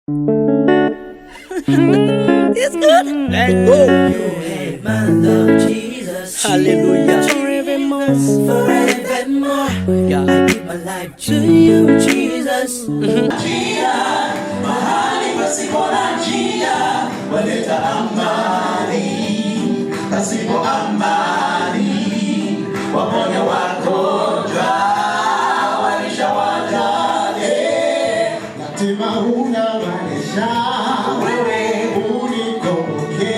It's good. Let go. You had my love, Jesus. Hallelujah. Forevermore. Yeah. I give my life to you, Jesus. Mahali pasipo na njia waleta amani, pasipo amani waponya wagonjwa, walisha wajane, yatima unawalisha, wewe unikumbuke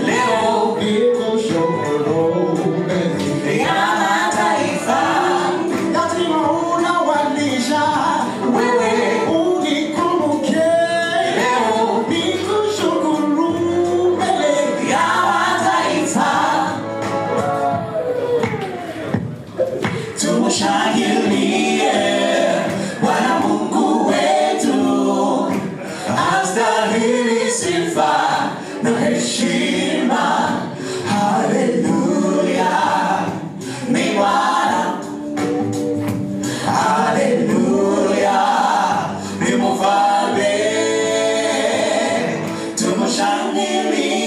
leo, niko shukuru mbele ya mataifa, yatima unawalisha, wewe unikumbuke leo, niko shukuru mbele ya mataifa. Tumshangilie Bwana Mungu wetu, astahili sifa na heshima. Haleluya, ni Bwana. Haleluya, ni Mfalme. Tumshangilie.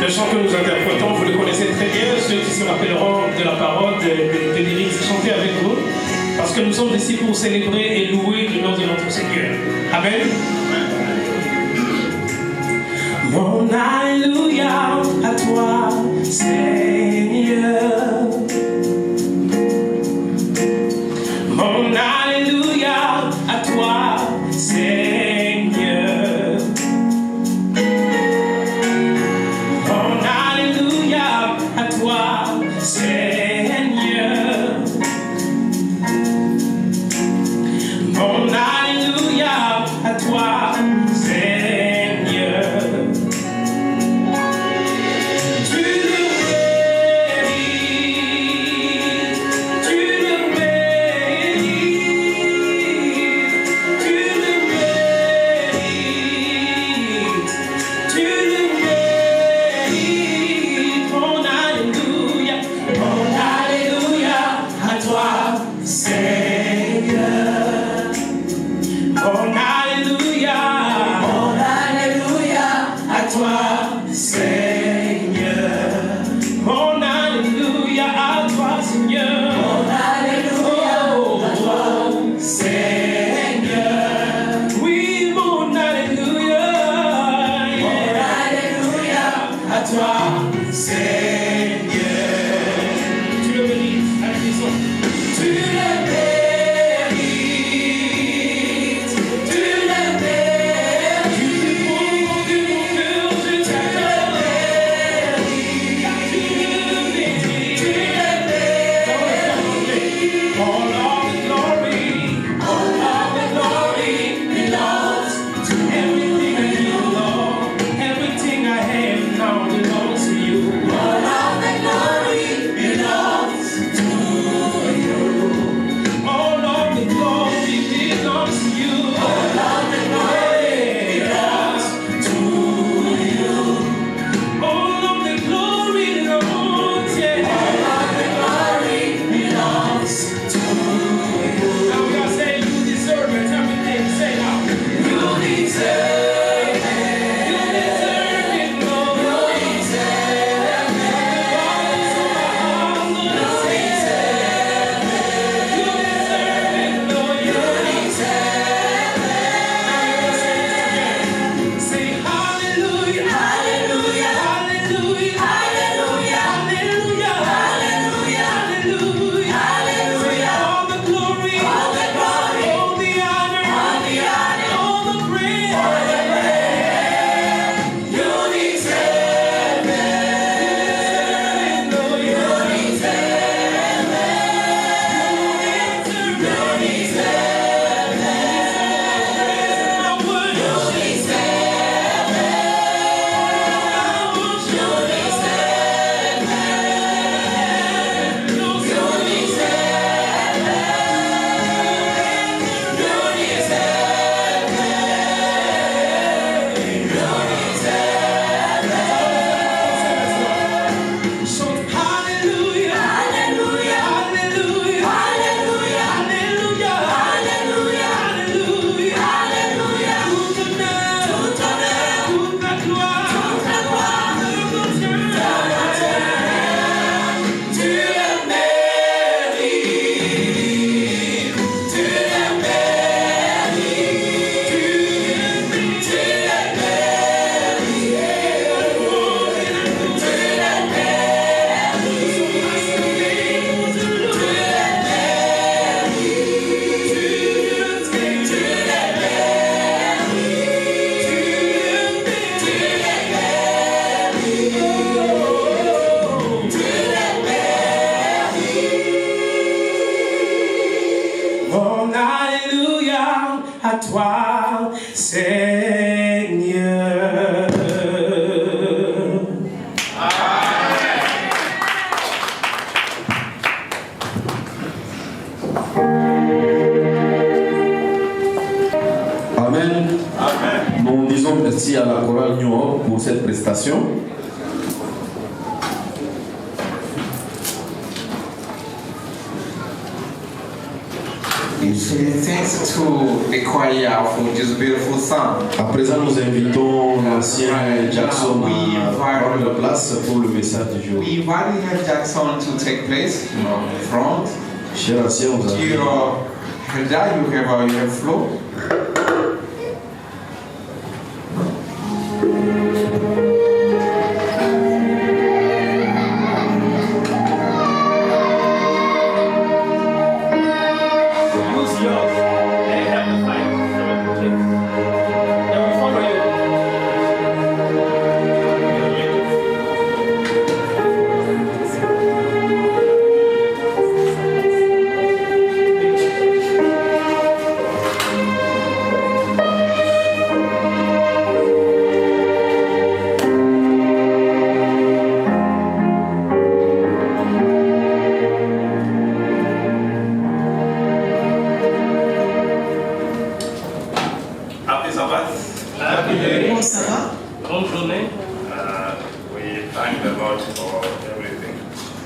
Le chant que nous interprétons, vous le connaissez très bien, ceux qui se rappelleront de la parole, des lyrics, chantez avec vous, parce que nous sommes ici pour célébrer et louer le nom de notre Seigneur. Amen. Mon Alléluia à toi, Seigneur. Mon Alléluia à toi, Seigneur. Mon Alléluia à toi, Seigneur. Mon Alléluia à toi, Seigneur. Tu le mérites, tu le mérites, tu le mérites, tu le mérites. Mon Alléluia à toi, Seigneur. Mon Alléluia à toi, Seigneur. Mon Alléluia à toi, Seigneur. Mon Alléluia à toi, Seigneur. Oui, mon Alléluia. Mon Alléluia à toi, Seigneur. Tu le mérites, avec les autres. Tu le mérites, tu le mérites. Du fond de mon cœur, je à toi, Seigneur. Amen. Nous disons merci à la chorale New Hope pour cette prestation. Thanks to the choir for this beautiful song. À présent, nous invitons l'ancien Jackson à prendre la place pour le message du jour. We invited Jackson to take place in front. Cher ancien, vous avez... You have flow.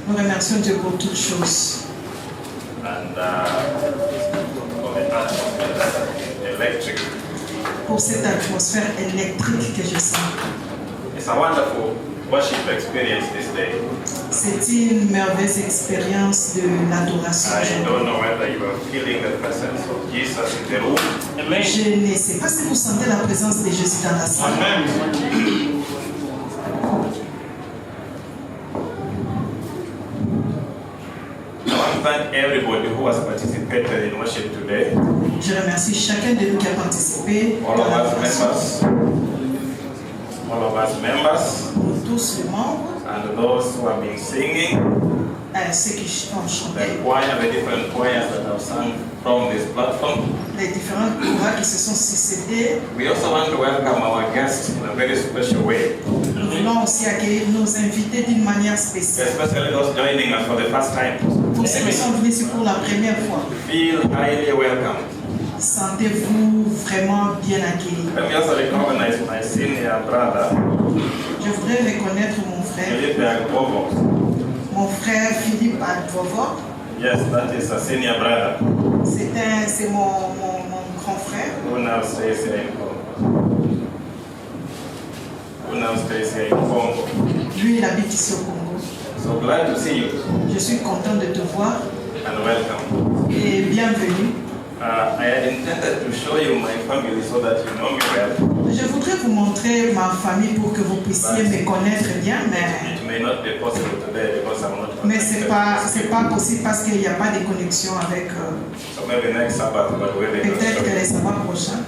Nous remercions Dieu pour toutes choses. Pour cette atmosphère électrique que je sens. It's a wonderful worship experience this day. C'est une merveilleuse expérience de l'adoration. I don't know whether you are feeling the presence of Jesus in the room. Je ne sais pas si vous sentez la présence de Jésus dans la salle. Amen. Thank everybody who has participated in worship today. Je remercie chacun de nous qui a participé All dans of us l'adoration. members, Nous tous les membres, and those who have been singing, ceux qui ont chanté, the choir, the different choirs that have sung from this platform. les différents choraux qui se sont succédés. We also want to welcome our guests in a very special way, Nous voulons aussi accueillir nos invités d'une manière spéciale. especially those joining us for the first time. Pour ceux qui sont venus ici pour la première fois, Feel highly welcome. sentez-vous vraiment bien accueillis. Let me also recognize my senior brother, Je voudrais reconnaître mon frère, Philippe Agbovo. Philippe Advovo. Yes, that is a senior brother C'est mon grand frère who now stays here in Congo. Lui, il habite ici au Congo. So glad to see you Je suis content de te voir and welcome. et bienvenue. I had intended to show you my family so that you know me well. Je voudrais vous montrer ma famille pour que vous puissiez me connaître bien, It may not be possible today because I'm not mais connected. c'est pas possible parce qu'il n'y a pas de connexion avec So maybe next Sabbath, but we'll be peut-être que les sabbats prochains.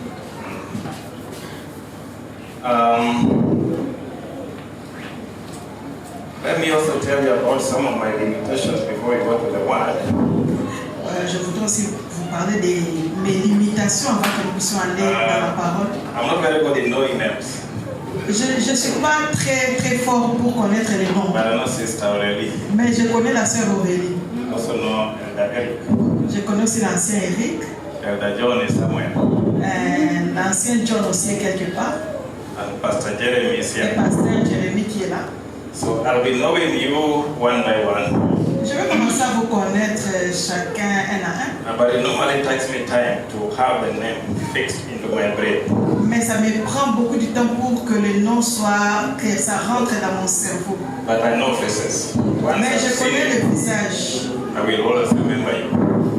Let me also tell you about some of my limitations before we go to the word. Je voudrais aussi vous parler de mes limitations avant que nous puissions aller dans la parole. I'm not very good in knowing names, Je ne suis pas très fort pour connaître les noms, but I know Sister Aurélie. mais je connais la sœur Aurélie. I also know Elder Eric. Je connais aussi l'ancien Eric, Elder John is somewhere. l'ancien John aussi est quelque part, And Pastor Jeremy is et here. pasteur Jérémy qui est là. So I'll be knowing you one by one. Je vais commencer à vous connaître chacun un à un, But it normally takes me time to have the name fixed into my brain. mais ça me prend beaucoup de temps pour que le nom soit, que ça rentre dans mon cerveau. But I know faces. Once Mais I've je seen connais you, le visage. I will always remember you.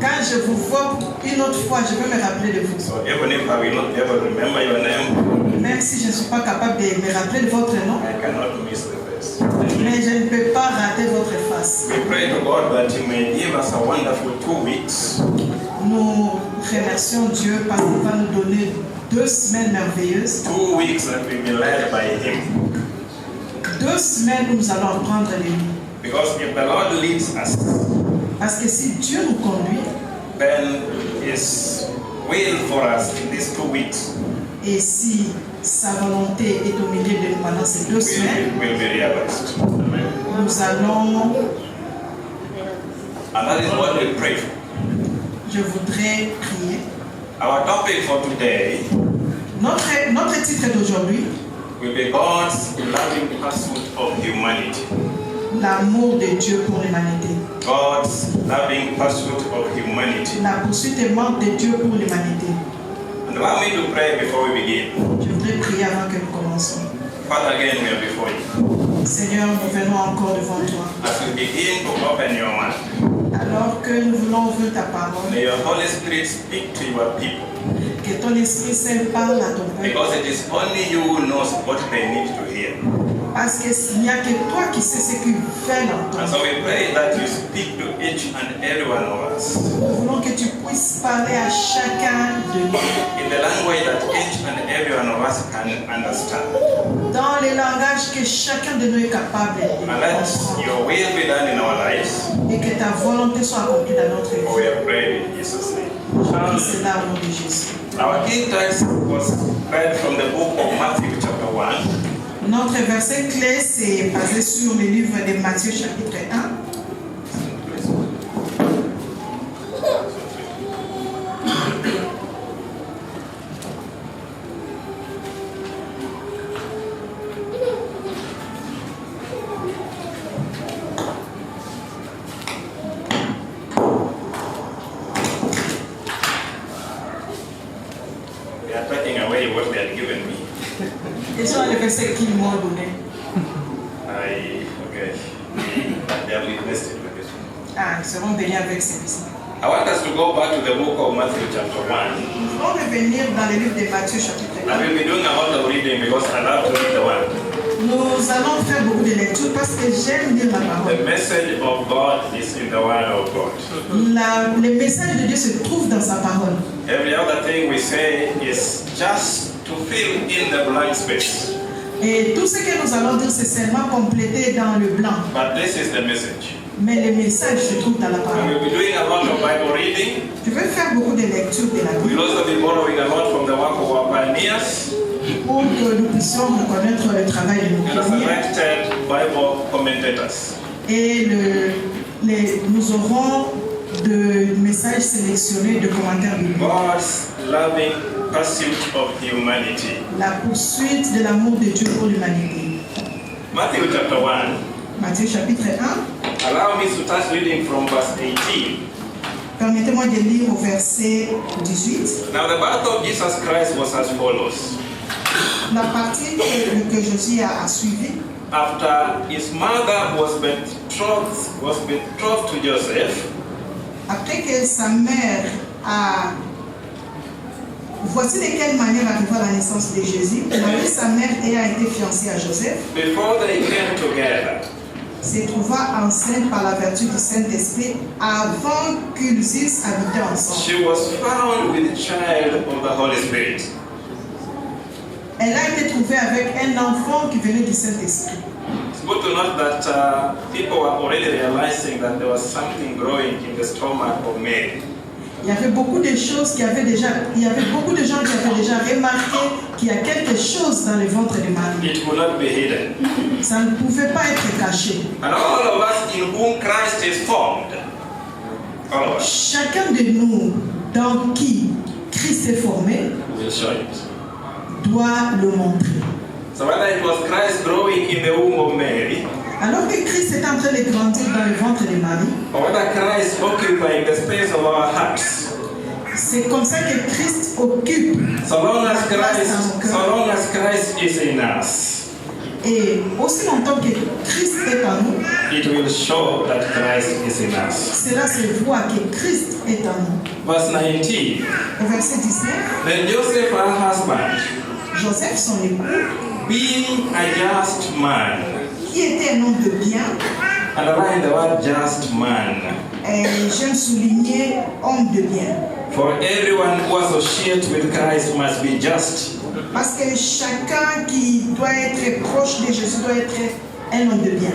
Quand je vous vois une autre fois, je vais me rappeler de vous. So even if I will not be able to remember your name, Même si je ne suis pas capable de me rappeler de votre nom, I cannot miss the face. mais je ne peux pas rater votre face. We pray to God that He may give us a wonderful 2 weeks Nous remercions Dieu parce qu'il va nous donner 2 semaines merveilleuses. 2 weeks that will be led by Him. 2 semaines où nous allons apprendre les mots. Because if the Lord leads us, Parce que si Dieu nous conduit, then His will for us in these 2 weeks Et si sa volonté est au milieu de nous pendant ces 2 semaines, will be realized. nous allons, And that is what we pray for. je voudrais prier. Our topic for today Notre titre d'aujourd'hui, will be God's loving pursuit of humanity. l'amour de Dieu pour l'humanité. God's loving pursuit of humanity. La poursuite aimante de Dieu pour l'humanité. And allow me to pray before we begin. Je voudrais prier avant que nous commencions. Father, again, we are before you. Seigneur, nous venons encore devant toi. As we begin to open your word, Alors que nous voulons ouvrir ta parole, may your Holy Spirit speak to your people. que ton Esprit Saint parle à ton peuple. Because it is only you who knows what they need to hear. Parce qu'il n'y a que toi qui sais ce qu'ils veulent And entendre. so we pray that you speak to each and every one of us Nous voulons que tu puisses parler à chacun de nous in the language that each and every one of us can understand. dans les langages que chacun de nous est capable de And let comprendre. your will be done in our lives. Et que ta volonté soit accomplie dans notre For we vie. have prayed in Jesus' name. Je prie cela au nom de Jésus. Our key text was read from the book of Matthew chapter 1. Notre verset clé, c'est basé sur le livre de Matthieu chapitre 1. They are taking away what they had given me. Et sur le verset qu'ils m'ont donné. Okay. They have requested with this one. Ah, nous serons bénis avec ces versets. I want us to go back to the book of Matthew chapter 1. Nous allons revenir dans le livre de Matthieu chapitre I 1. will be doing a lot of reading because I love to read the word. Nous allons faire beaucoup de lectures parce que j'aime lire la The parole. message of God is in the word of God. Le message de Dieu se trouve dans sa parole. Every other thing we say is just to fill in the blank space. Et tout ce que nous allons dire, c'est seulement compléter dans le blanc. But this is the message. Mais le message se trouve dans la And parole. we'll be doing a lot of Bible reading. Je vais faire beaucoup de lectures de la We'll Bible also be borrowing a lot from the work of our pioneers pour que nous puissions reconnaître le travail de nos and the pionniers. selected Bible commentators. Et nous aurons de messages sélectionnés de commentaires bibliques. God's loving pursuit of humanity. La poursuite de l'amour de Dieu pour l'humanité. Matthew chapter 1. Matthieu chapitre 1. Allow me to start reading from verse 18. Permettez-moi de lire au verset 18. Now the birth of Jesus Christ was as follows. La partie que Jésus a suivie, After his mother was betrothed to Joseph, après que sa mère a... Voici de quelle manière arriva la naissance de Jésus. Marie, sa mère, ayant été fiancée à Joseph, before they came together, se trouva enceinte par la vertu du Saint-Esprit avant qu'ils eussent habité ensemble. she was found with child of the Holy Spirit. Elle a été trouvée avec un enfant qui venait du Saint-Esprit. It's good to note that people were already realizing that there was something growing in the stomach of Mary. Il y avait beaucoup de choses il y avait beaucoup de gens qui avaient déjà remarqué qu'il y a quelque chose dans le ventre de Marie. It will not be hidden. Ça ne pouvait pas être caché. And all of us in whom Christ is formed, all of us, Chacun de nous dans qui Christ est formé will show it. doit le montrer. So whether it was Christ growing in the womb of Mary, Alors que Christ est en train de grandir dans le ventre de Marie, or whether Christ occupying the space of our hearts, c'est comme ça que Christ occupe so long la as place dans nos Christ, so cœurs. long as Christ is in us, Et aussi longtemps que Christ est en nous, it will show that Christ is in us. cela se voit que Christ est en nous. Verse 19. Au verset 19, Then Joseph, her husband, Joseph, son époux, being a just man, qui était un homme de bien, underline the word just man, et j'aime souligner homme de bien. for everyone who associates with Christ must be just. Parce que chacun qui doit être proche de Jésus doit être un homme de bien.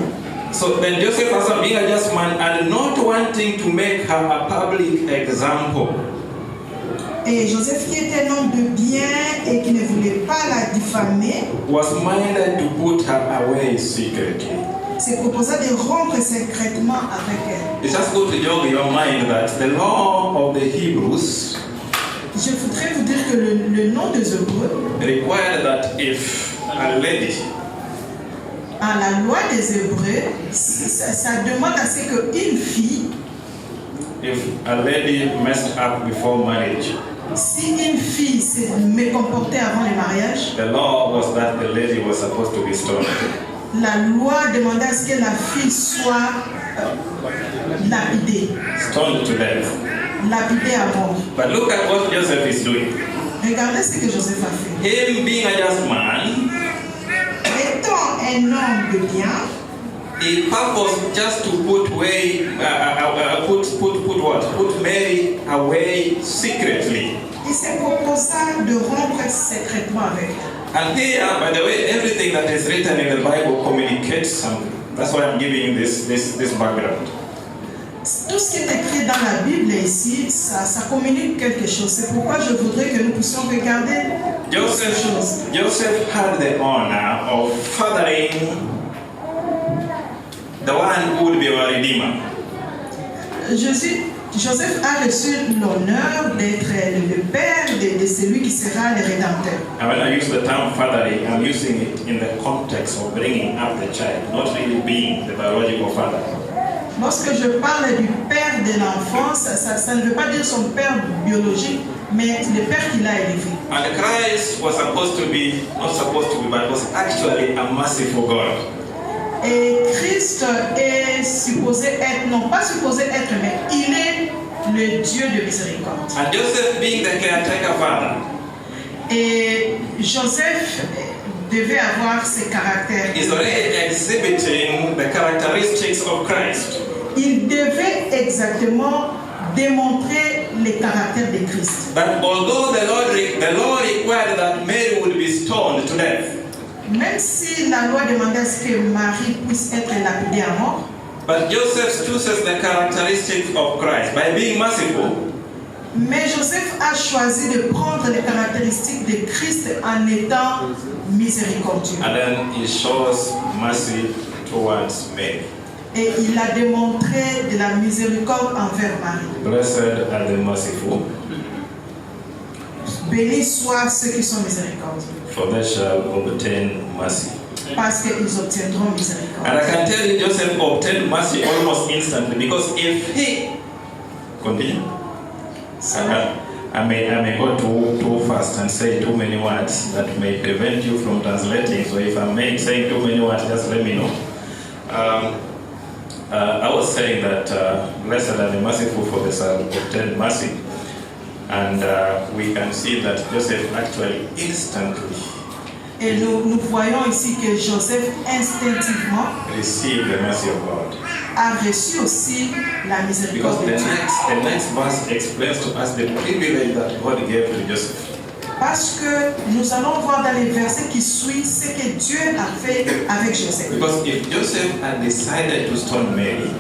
So then Joseph, also being a just man and not wanting to make her a public example, Et Joseph, qui était un homme de bien et qui ne voulait pas la diffamer, was minded to put her away secretly. s'est proposé de rompre secrètement avec elle. It's just good to jog in your mind that the law of the Hebrews Je voudrais vous dire que le nom des Hébreux, required that if a lady à la loi des Hébreux, ça demande à ce qu'une fille, if a lady messed up before marriage, si une fille se mécomportait avant le mariage, the law was that the lady was supposed to be stoned. la loi demandait à ce que la fille soit lapidée, Stoned to death. lapidée à mort. But look at what Joseph is doing. Regardez ce que Joseph a fait. Him being a just man, Étant un homme de bien, he purposed just to put Mary away secretly. il s'est proposé de rompre secrètement avec elle. And here, by the way, everything that is written in the Bible communicates something. That's why I'm giving this background. Tout ce qui est écrit dans la Bible ici, ça communique quelque chose. C'est pourquoi je voudrais que nous puissions regarder ces choses. Joseph had the honor of fathering the one who would be our redeemer. Joseph a reçu l'honneur d'être le père de celui qui sera le rédempteur. And when I use the term fathering, I'm using it in the context of bringing up the child, not really being the biological father. Lorsque je parle du père de l'enfant, ça ne veut pas dire son père biologique, mais le père qu'il a élevé. And Christ was not supposed to be, but was actually a merciful God. Et Christ est supposé être, non pas supposé être, mais il est le Dieu de miséricorde. And Joseph being the caretaker father, Et Joseph devait avoir ses caractères. is already exhibiting the characteristics of Christ. Il devait exactement démontrer les caractères de Christ. That although the law required that Mary would be stoned to death, Même si la loi demandait à ce que Marie puisse être lapidée à mort, but Joseph chooses the characteristics of Christ by being merciful. mais Joseph a choisi de prendre les caractéristiques de Christ en étant miséricordieux. And then he shows mercy towards Mary. Et il a démontré de la miséricorde envers Marie. Blessed are the merciful, Bénis soient ceux qui sont miséricordieux, for they shall obtain mercy. parce qu'ils obtiendront miséricorde. And I can tell you, Joseph obtained mercy almost instantly, because if he continue, I may go too fast and say too many words that may prevent you from translating. So if I'm saying too many words, just let me know. I was saying that blessed are the merciful, for they shall obtain mercy. And we can see that Joseph actually instantly Et nous voyons ici que Joseph instinctivement received the mercy of God. a reçu aussi la Because miséricorde de Dieu. the next verse explains to us the privilege that God gave to Joseph. Parce que nous allons voir dans les versets qui suivent ce que Dieu a fait avec Joseph. Because if Joseph had decided to stone Mary,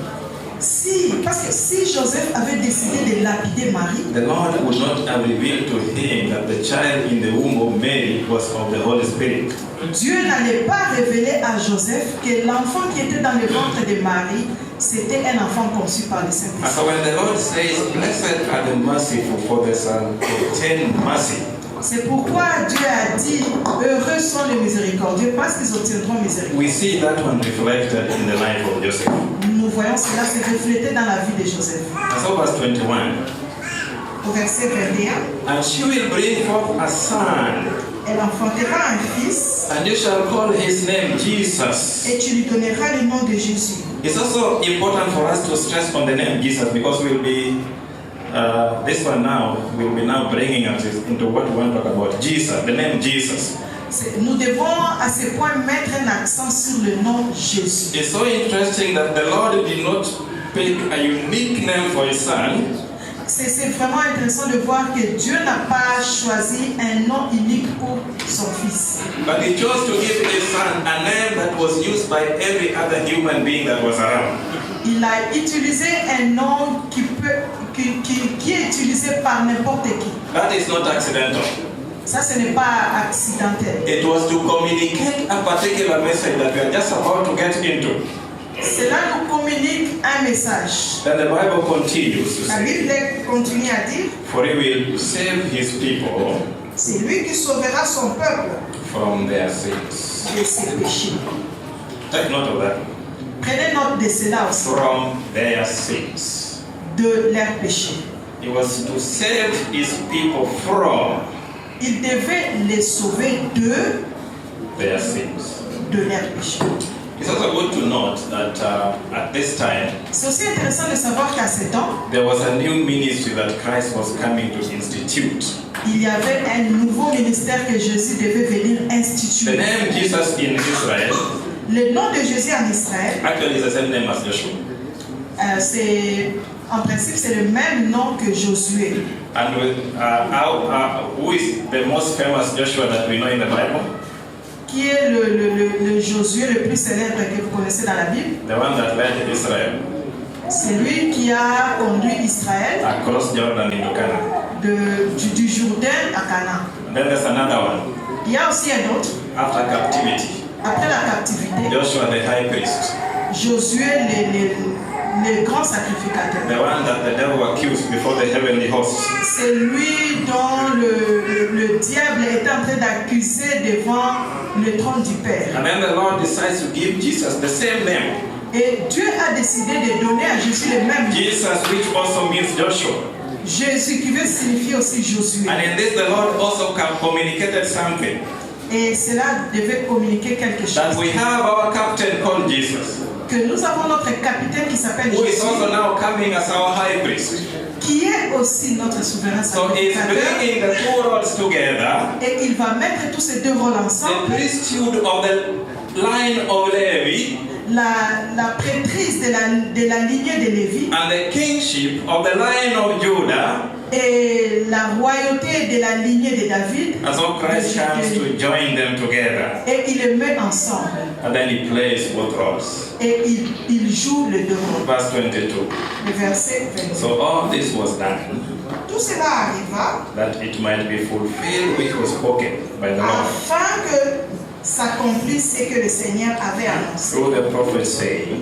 Parce que si Joseph avait décidé de lapider Marie, the Lord would not have revealed to him that the child in the womb of Mary was of the Holy Spirit. Dieu n'allait pas révéler à Joseph que l'enfant qui était dans le ventre de Marie, c'était un enfant conçu par le And Saint-Esprit. so when the Lord says, blessed are the merciful, for they shall obtain mercy, C'est pourquoi Dieu a dit, heureux sont les miséricordieux, parce qu'ils obtiendront miséricorde. we see that one reflected in the life of Joseph. Nous voyons cela se refléter dans la vie de Joseph. And so verse 21, Au verset 21, and she will bring forth a son, elle enfantera un fils, and you shall call his name Jesus. et tu lui donneras le nom de Jésus. It's also important for us to stress on the name Jesus, because we'll be this one now will be now bringing us into what we want to talk about. Jesus, the name Jesus. Nous devons à ce point mettre un accent sur le nom Jésus. It's so interesting that the Lord did not pick a unique name for his son, C'est vraiment intéressant de voir que Dieu n'a pas choisi un nom unique pour son fils. But he chose to give his son a name that was used by every other human being that was around. Il a utilisé un nom qui est utilisé par n'importe qui. That is not accidental. Ça, ce n'est pas accidentel. It was to communicate a particular message that we are just about to get into. Cela nous communique un message. Then the Bible continues to La say, Bible continue à dire, for he will save his people c'est lui qui sauvera son peuple from their sins. de ses péchés. Take note of that. Prenez note de cela aussi, From their sins. de leurs péchés. He was to save his people from Il devait les sauver de their sins. leurs péchés. It's also good to note that at this time, C'est aussi intéressant de savoir qu'à ce temps, there was a new ministry that Christ was coming to institute. il y avait un nouveau ministère que Jésus devait venir The instituer. name Jesus in Israel Le nom de Jésus en Israël, actually is the same name as Joshua. en principe, c'est le même nom que Josué. And who is the most famous Joshua that we know in the Bible? Qui est le Josué le plus célèbre que vous connaissez dans la Bible? The one that led Israel C'est lui qui a conduit Israël across Jordan into Canaan. du Jourdain à Canaan. Then there's another one Il y a aussi un autre, after captivity. après la captivité, Joshua the high priest, Josué, le grand sacrificateur. the one that the devil accused before the heavenly hosts. C'est lui dont le diable est en train d'accuser devant le trône du Père. And then the Lord decides to give Jesus the same name, Et Dieu a décidé de donner à Jésus le même nom. Jesus, which also means Joshua. Jésus qui veut signifier aussi Josué. And in this, the Lord also communicated something, Et cela devait communiquer quelque that chose. we have our captain called Jesus, Que nous avons notre capitaine qui s'appelle who is Jésus, also now coming as our high priest. qui est aussi notre souverain So he's sacrificateur. bringing the two roles together, Et il va mettre tous ces deux rôles the ensemble. priesthood of the line of Levi La prêtrise de la lignée de Lévi and the kingship of the line of Judah. et la royauté de la lignée de David. And so Christ comes to join them together, Et il les met ensemble. and then he plays both roles. Et il joue les deux rôles. Verse 22. Le verset 20. So all this was done Tout cela arriva that it might be fulfilled which was spoken by the Lord afin que s'accomplisse ce que le Seigneur avait annoncé through the prophet, saying,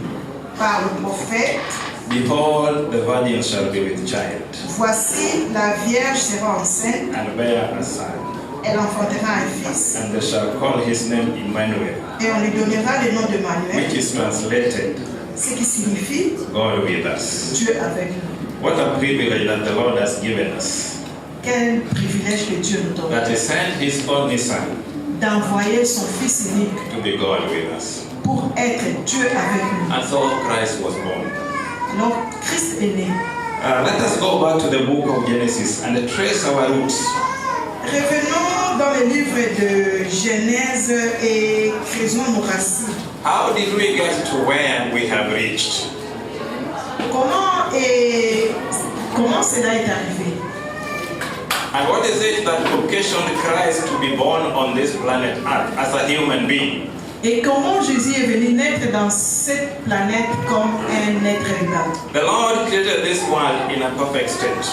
par le prophète. Behold, the virgin shall be with child, Voici, la Vierge sera enceinte, and bear a son, elle enfantera un fils, and they shall call his name Emmanuel, et on lui donnera le nom de Manuel, which is translated, ce qui signifie God with us. Dieu avec nous. What a privilege that the Lord has given us, Quel privilège que Dieu nous donne that he sent his only son d'envoyer son Fils unique to be God with us. pour être Dieu avec nous. And so Christ was born. Alors, Christ est né. Let us go back to the book of Genesis and trace our roots. Revenons dans le livre de Genèse et creusons nos racines. How did we get to where we have reached? Comment cela est arrivé? And what is it that occasioned Christ to be born on this planet Earth as a human being? Et comment Jésus est venu naître dans cette planète comme un être humain? The Lord created this world in a perfect state.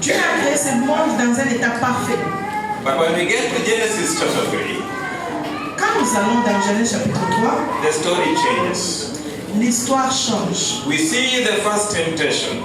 Dieu a créé ce monde dans un état parfait. But when we get to Genesis chapter 3, Quand nous allons dans Genèse chapitre 3, the story changes. l'histoire change. We see the first temptation.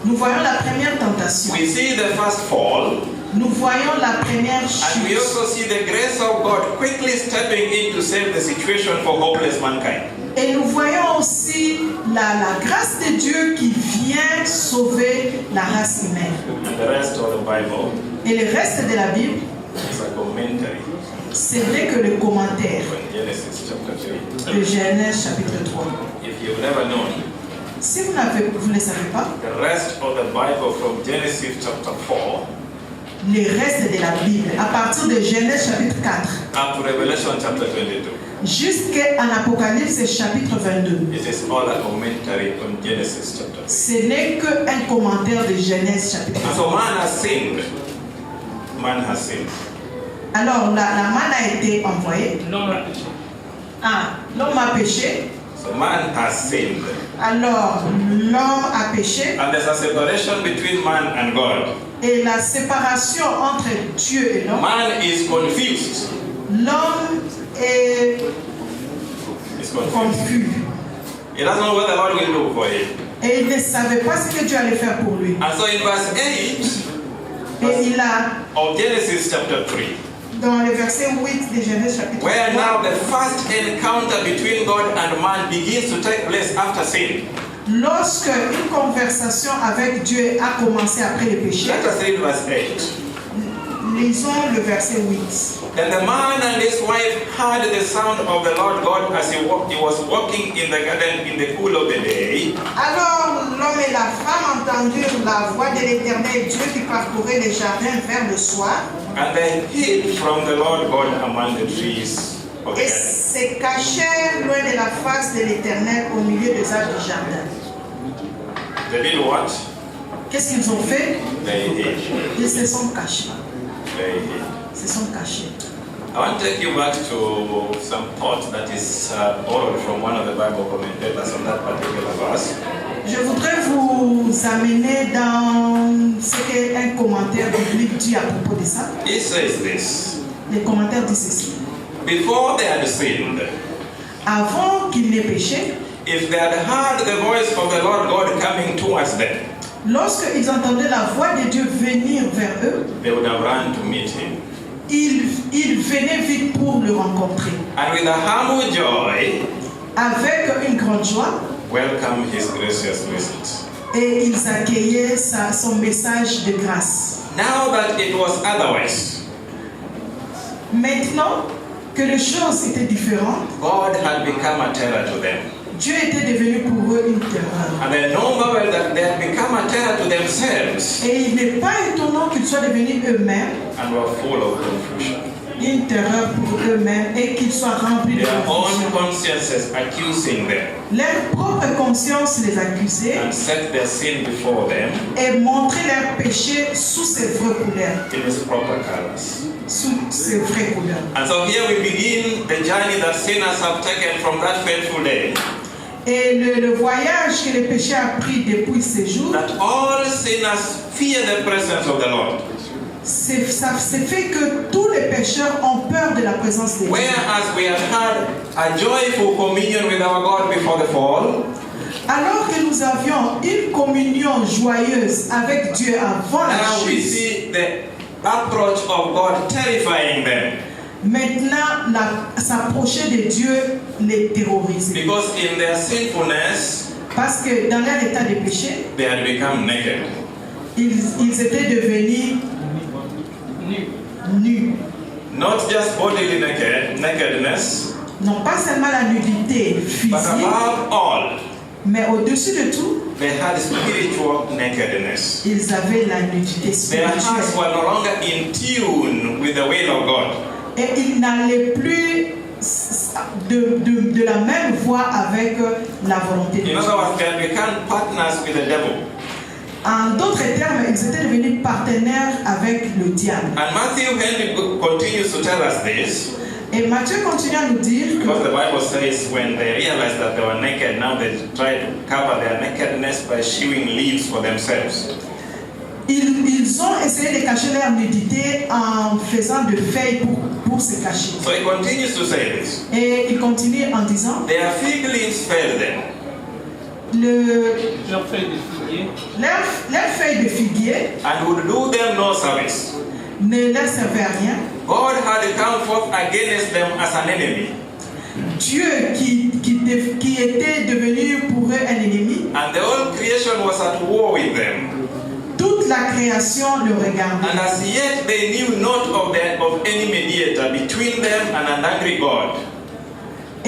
Nous voyons la première tentation. We see the first fall. Nous voyons la première And we chute. also see the grace of God quickly stepping in to save the situation for hopeless mankind. Et nous voyons aussi la grâce de Dieu qui vient sauver la race humaine. And the rest of the Bible Et le reste de la Bible, is a commentary c'est vrai que le commentaire on Genesis chapter 3. de Genèse chapitre 3. If you've never known, Si vous ne le savez pas, the rest of the Bible from Genesis chapter 4 le reste de la Bible, à partir de Genèse chapitre 4 up to Revelation chapter 22, jusqu'à Apocalypse chapitre 22, it is all a commentary on Genesis chapter 3. ce n'est qu'un commentaire de Genèse chapitre And 4. so man has sinned. Man has sinned. Alors la manne a été envoyée. L'homme a péché. L'homme a péché. So man has sinned. Alors l'homme a péché. And there's a separation between man and God. Et la séparation entre Dieu et l'homme. Man is confused. L'homme est He's confused. confus. He doesn't know what the Lord will do for him. Et il ne savait pas ce que Dieu allait faire pour lui. And so in verse 8 Et il a, of Genesis chapter 3, dans le verset 8 de Genèse chapitre where 3, now the first encounter between God and man begins to take place after sin. lorsque une conversation avec Dieu a commencé après le péché, Let us read verse 8. lisons le verset 8. Then the man and his wife heard the sound of the Lord God as he was walking in the garden in the cool of the day. Alors l'homme et la femme entendirent la voix de l'Éternel Dieu qui parcourait les jardins vers le soir And they hid from the Lord God among the trees of the et garden. se cachèrent loin de la face de l'Éternel au milieu des arbres du jardin. They did what? Qu'est-ce qu'ils ont fait? They hid. Ils se sont cachés. They hid. Ils se sont cachés. I want to take you back to some thought that is borrowed from one of the Bible commentators on that particular verse. Je voudrais vous amener dans ce qu'un commentaire biblique dit à propos de ça. He says this: Le commentaire dit ceci. before they had sinned, Avant qu'ils n'aient péché, if they had heard the voice of the Lord God coming towards them, lorsqu'ils entendaient la voix de Dieu venir vers eux, they would have run to meet him. ils venaient vite pour le rencontrer. And with a humble joy, Avec une grande joie, welcome his gracious visit. et ils accueillaient son message de grâce. Now that it was otherwise, Maintenant que les choses étaient différentes, God had become a terror to them. Dieu était devenu pour eux une terreur. And then no marvel that they had become a terror to themselves Et il n'est pas étonnant qu'ils soient devenus eux-mêmes and were full of confusion. une terreur pour eux-mêmes et qu'ils soient remplis de Their own confusion. consciences accusing them Leur propre conscience les accusait and set their sin before them et montrait leur péché sous ses vraies couleurs. in its proper colors. Sous ses vraies couleurs. And so here we begin the journey that sinners have taken from that fateful day, Et le voyage que le péché a pris depuis ces jours, that all sinners fear the presence of the Lord. ça fait que tous les pécheurs ont peur de la présence de Dieu. Whereas we have had a joyful communion with our God before the fall, Alors que nous avions une communion joyeuse avec Dieu avant la now we chute, see the approach of God terrifying them. maintenant s'approcher de Dieu les terrorise. Because in their sinfulness, Parce que dans leur état de péché, they had become naked. ils étaient devenus nus. Not just bodily nakedness, Non pas seulement la nudité but physique, above all, mais au-dessus de tout, they had spiritual nakedness. ils avaient la nudité Their hearts spirituelle. were no longer in tune with the will of God. Et ils n'allaient plus de la même voie avec la volonté de In Dieu. other words, they had become partners with the devil. En d'autres termes, ils étaient devenus partenaires avec le diable. And Matthew Henry continues to tell us this, Et Matthieu continue à nous dire because que the Bible says when they realized that they were naked, now they try to cover their nakedness by chewing leaves for themselves. ils ont essayé de cacher leur nudité en faisant de feuilles pour se cacher. So he continues to say this. Et il continue en disant Their fig leaves failed them, Leur feuille de figuier. leur feuille de figuier and would do them no service. ne leur servait à rien. God had come forth against them as an enemy, Dieu qui était devenu pour eux un ennemi, and the whole creation was at war with them. toute la création le regardait. And as yet they knew not of any mediator between them and an angry God.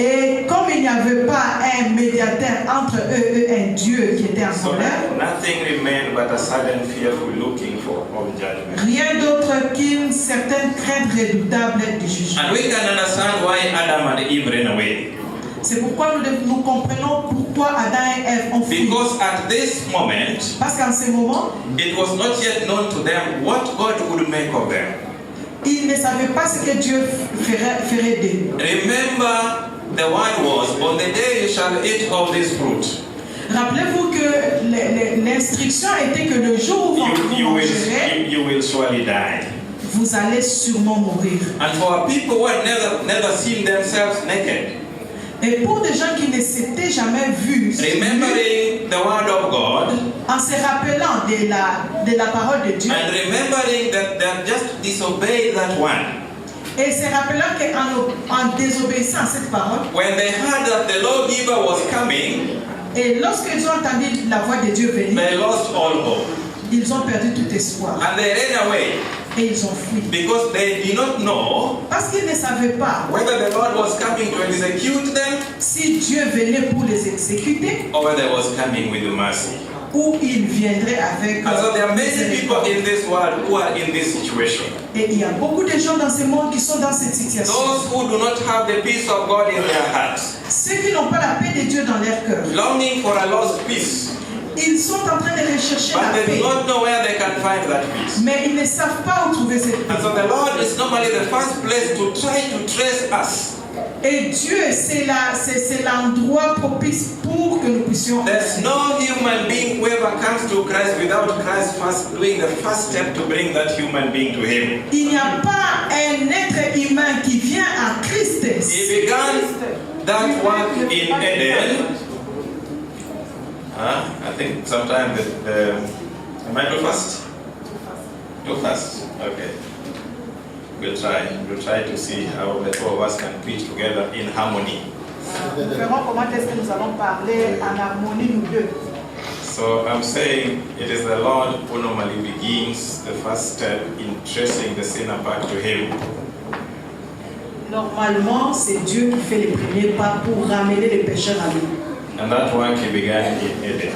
Et comme il n'y avait pas un médiateur entre eux et un Dieu qui était en So colère, nothing remained but a sudden fearful looking for of judgment. rien d'autre qu'une certaine crainte redoutable du jugement. And we can understand why Adam and Eve ran away. C'est pourquoi nous comprenons pourquoi Adam et Ève ont fui. Because at this moment, Parce qu'en ce moment, it was not yet known to them what God would make of them. ils ne savaient pas ce que Dieu ferait d'eux. Remember, the word was, on the day you shall eat of this fruit, Rappelez-vous que l'instruction était que le jour où vous mangerez, you will surely die. vous allez sûrement mourir. And for people who had never seen themselves naked, Et pour des gens qui ne s'étaient jamais vus, remembering the word of God, en se rappelant de la parole de Dieu, and remembering that they have just disobeyed that one, et se rappelant qu'en désobéissant à cette parole, when they heard that the lawgiver was coming, et lorsqu'ils ont entendu la voix de Dieu venir, they lost all hope. ils ont perdu tout espoir. And they ran away Et ils ont fui. because they did not know Parce qu'ils ne savaient pas whether the Lord was coming to execute them si Dieu venait pour les exécuter or whether he was coming with mercy. ou il viendrait avec... And so there are many people in this world who are in this situation. Et il y a beaucoup de gens dans ce monde qui sont dans cette situation. Those who do not have the peace of God in their hearts, Ceux qui n'ont pas la paix de Dieu dans leur cœur. longing for a lost peace, Ils sont en train de rechercher but la they paix. do not know where they can find that peace. Mais ils ne savent pas où trouver cette paix. And so the Lord is normally the first place to try to trace us. Et Dieu, c'est l'endroit propice pour que nous puissions... There's no human being who ever comes to Christ without Christ first doing the first step to bring that human being to Him. Il n'y a pas un être humain qui vient à Christ. He began that work in Eden. I think sometimes am I too fast? Too fast. Okay. We'll try to see how the two of us can preach together in harmony. Nous verrons comment est-ce que nous allons parler en harmonie nous deux. So I'm saying it is the Lord who normally begins the first step in tracing the sinner back to Him. Normalement, c'est Dieu qui fait les premiers pas pour ramener les pécheurs à lui. And that work He began in Eden.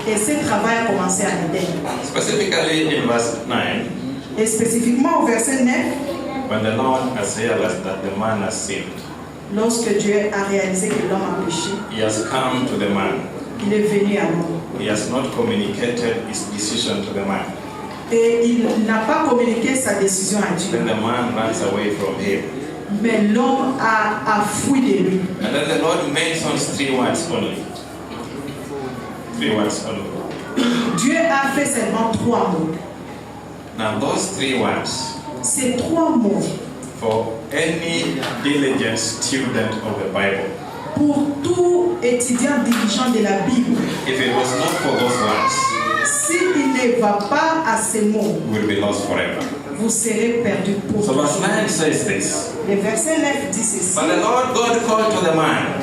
Et ce travail a commencé à Éden. Specifically in verse 9, Et spécifiquement au verset 9, when the Lord has realized that the man has sinned, lorsque Dieu a réalisé que l'homme a péché, He has come to the man. il est venu à l'homme. He has not communicated his decision to the man. Et il n'a pas communiqué sa décision à Dieu. Then the man runs away from him. Mais l'homme a fui de lui. And then the Lord mentions 3 words only. 3 words only. Dieu a fait seulement 3 mots. Now those 3 words, Ces 3 mots, for any diligent student of the Bible, pour tout étudiant diligent de la Bible, if it was not for those words, s'il ne va pas à ces mots, we will be lost forever. vous serez perdu pour So verse toujours. 9 says this. Le verset 9 dit ceci. But the Lord God called to the man,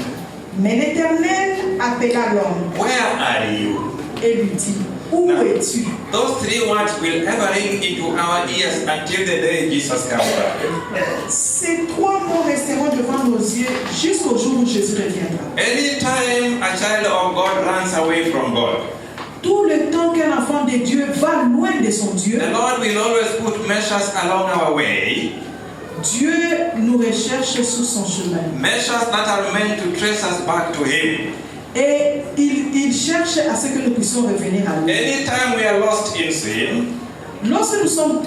Mais l'Éternel appela l'homme where are you? et lui dit, où es-tu? Those 3 words will ever ring into our ears until the day Jesus comes back. Ces 3 mots resteront devant nos yeux jusqu'au jour où Jésus reviendra. Anytime a child of God runs away from God, Tout le temps qu'un enfant de Dieu va loin de son Dieu, the Lord will always put measures along our way, Dieu nous recherche sur son chemin. measures that are meant to trace us back to Him. Et il cherche à ce que nous puissions revenir à lui. Anytime we are lost in sin, Lorsque nous sommes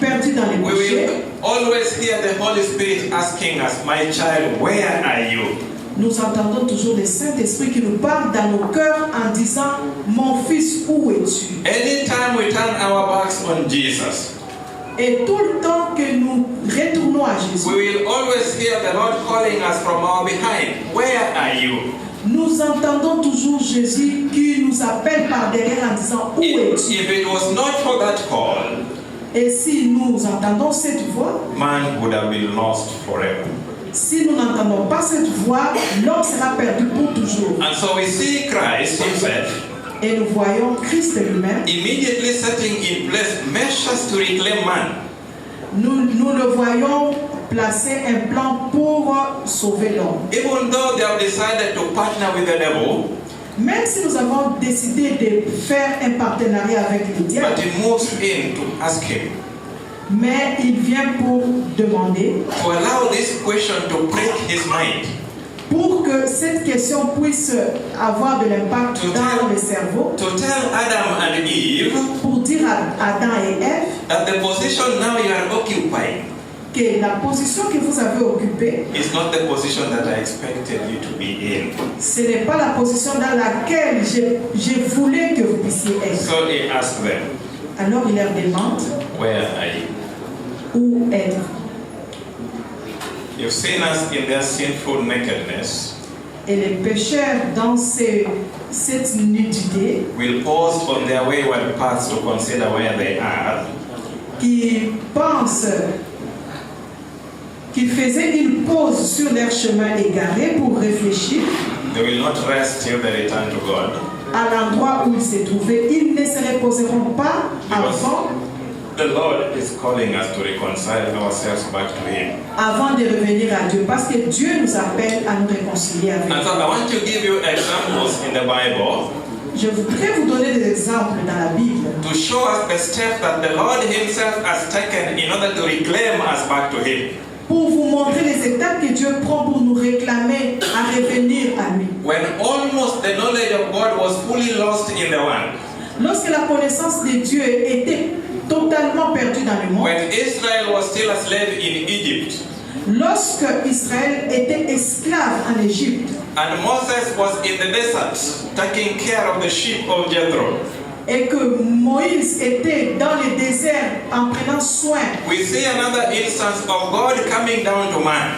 perdus dans les we péchés, will always hear the Holy Spirit asking us, my child, where are you? nous entendons toujours le Saint-Esprit qui nous parle dans nos cœurs en disant, mon fils, où es-tu? Anytime we turn our backs on Jesus, Et tout le temps que nous retournons à Jésus, we will always hear the Lord calling us from our behind, where are you? nous entendons toujours Jésus qui nous appelle par derrière en disant, où es-tu? If it was not for that call, Et si nous entendons cette voix, man would have been lost forever. si nous n'entendons pas cette voix, l'homme sera perdu pour toujours. And so we see Christ Himself Et nous voyons Christ lui-même. immediately setting in place measures to reclaim man. Nous le voyons placer un plan pour sauver l'homme. Even though they have decided to partner with the devil, Même si nous avons décidé de faire un partenariat avec le diable, but he moves in to ask him mais il vient pour demander, to allow this question to break his mind, pour que cette question puisse avoir de l'impact dans le cerveau, to tell Adam and Eve pour dire à Adam et Ève that the position now you are occupying que la position que vous avez occupée, is not the position that I expected you to be in. ce n'est pas la position dans laquelle je voulais que vous puissiez être. So he asked them, Alors il leur demande, where are you? où êtes-vous? You've seen us in their sinful nakedness. Et les pécheurs dans cette nudité, Will pause on their wayward paths to consider where they are. qui pensent, qui faisaient une pause sur leur chemin égaré pour réfléchir They will not rest till they return to God. à l'endroit où ils se trouvaient, ils ne se reposeront pas avant The Lord is calling us to reconcile ourselves back to Him. avant de revenir à Dieu, parce que Dieu nous appelle à nous réconcilier avec And lui. so I want to give you examples in the Bible Je voudrais vous donner des exemples dans la Bible to show us the steps that the Lord Himself has taken in order to reclaim us back to Him. pour vous montrer les étapes que Dieu prend pour nous réclamer à revenir à lui. When almost the knowledge of God was fully lost in the world, Lorsque la connaissance de Dieu était totalement perdue dans le monde, when Israel was still a slave in Egypt, lorsque Israël était esclave en Égypte, and Moses was in the desert taking care of the sheep of Jethro, et que Moïse était dans le désert en prenant soin, we see another instance of God coming down to man.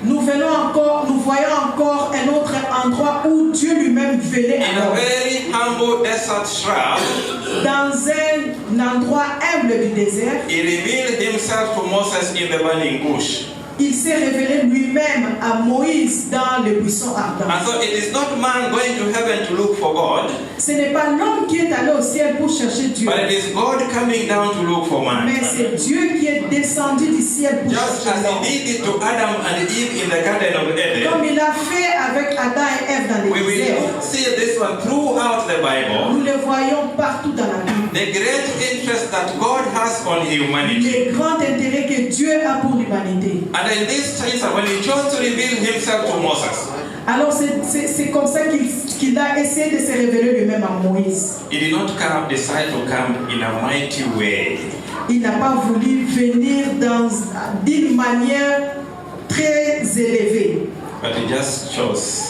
nous voyons encore un autre endroit où Dieu lui-même venait In à a l'homme. very humble desert shrub, Dans un endroit humble du désert, He revealed Himself to Moses in the burning bush. il s'est révélé lui-même à Moïse dans le buisson ardent. And so it is not man going to heaven to look for God, Ce n'est pas l'homme qui est allé au ciel pour chercher Dieu, but it is God coming down to look for man. mais c'est Dieu qui est descendu du ciel pour Just chercher as l'homme. He did it to Adam and Eve in the Garden of Eden, Comme il a fait avec Adam et Ève dans we le désert. will see this one throughout the Bible. Nous le voyons partout dans la Bible. The great interest that God has on humanity. Le grand intérêt que Dieu a pour l'humanité. And in this case, when He chose to reveal Himself to Moses, Alors c'est comme ça qu'il a essayé de se révéler lui-même à Moïse. He did not decide to come in a mighty way. Il n'a pas voulu venir d'une manière très élevée, But He just chose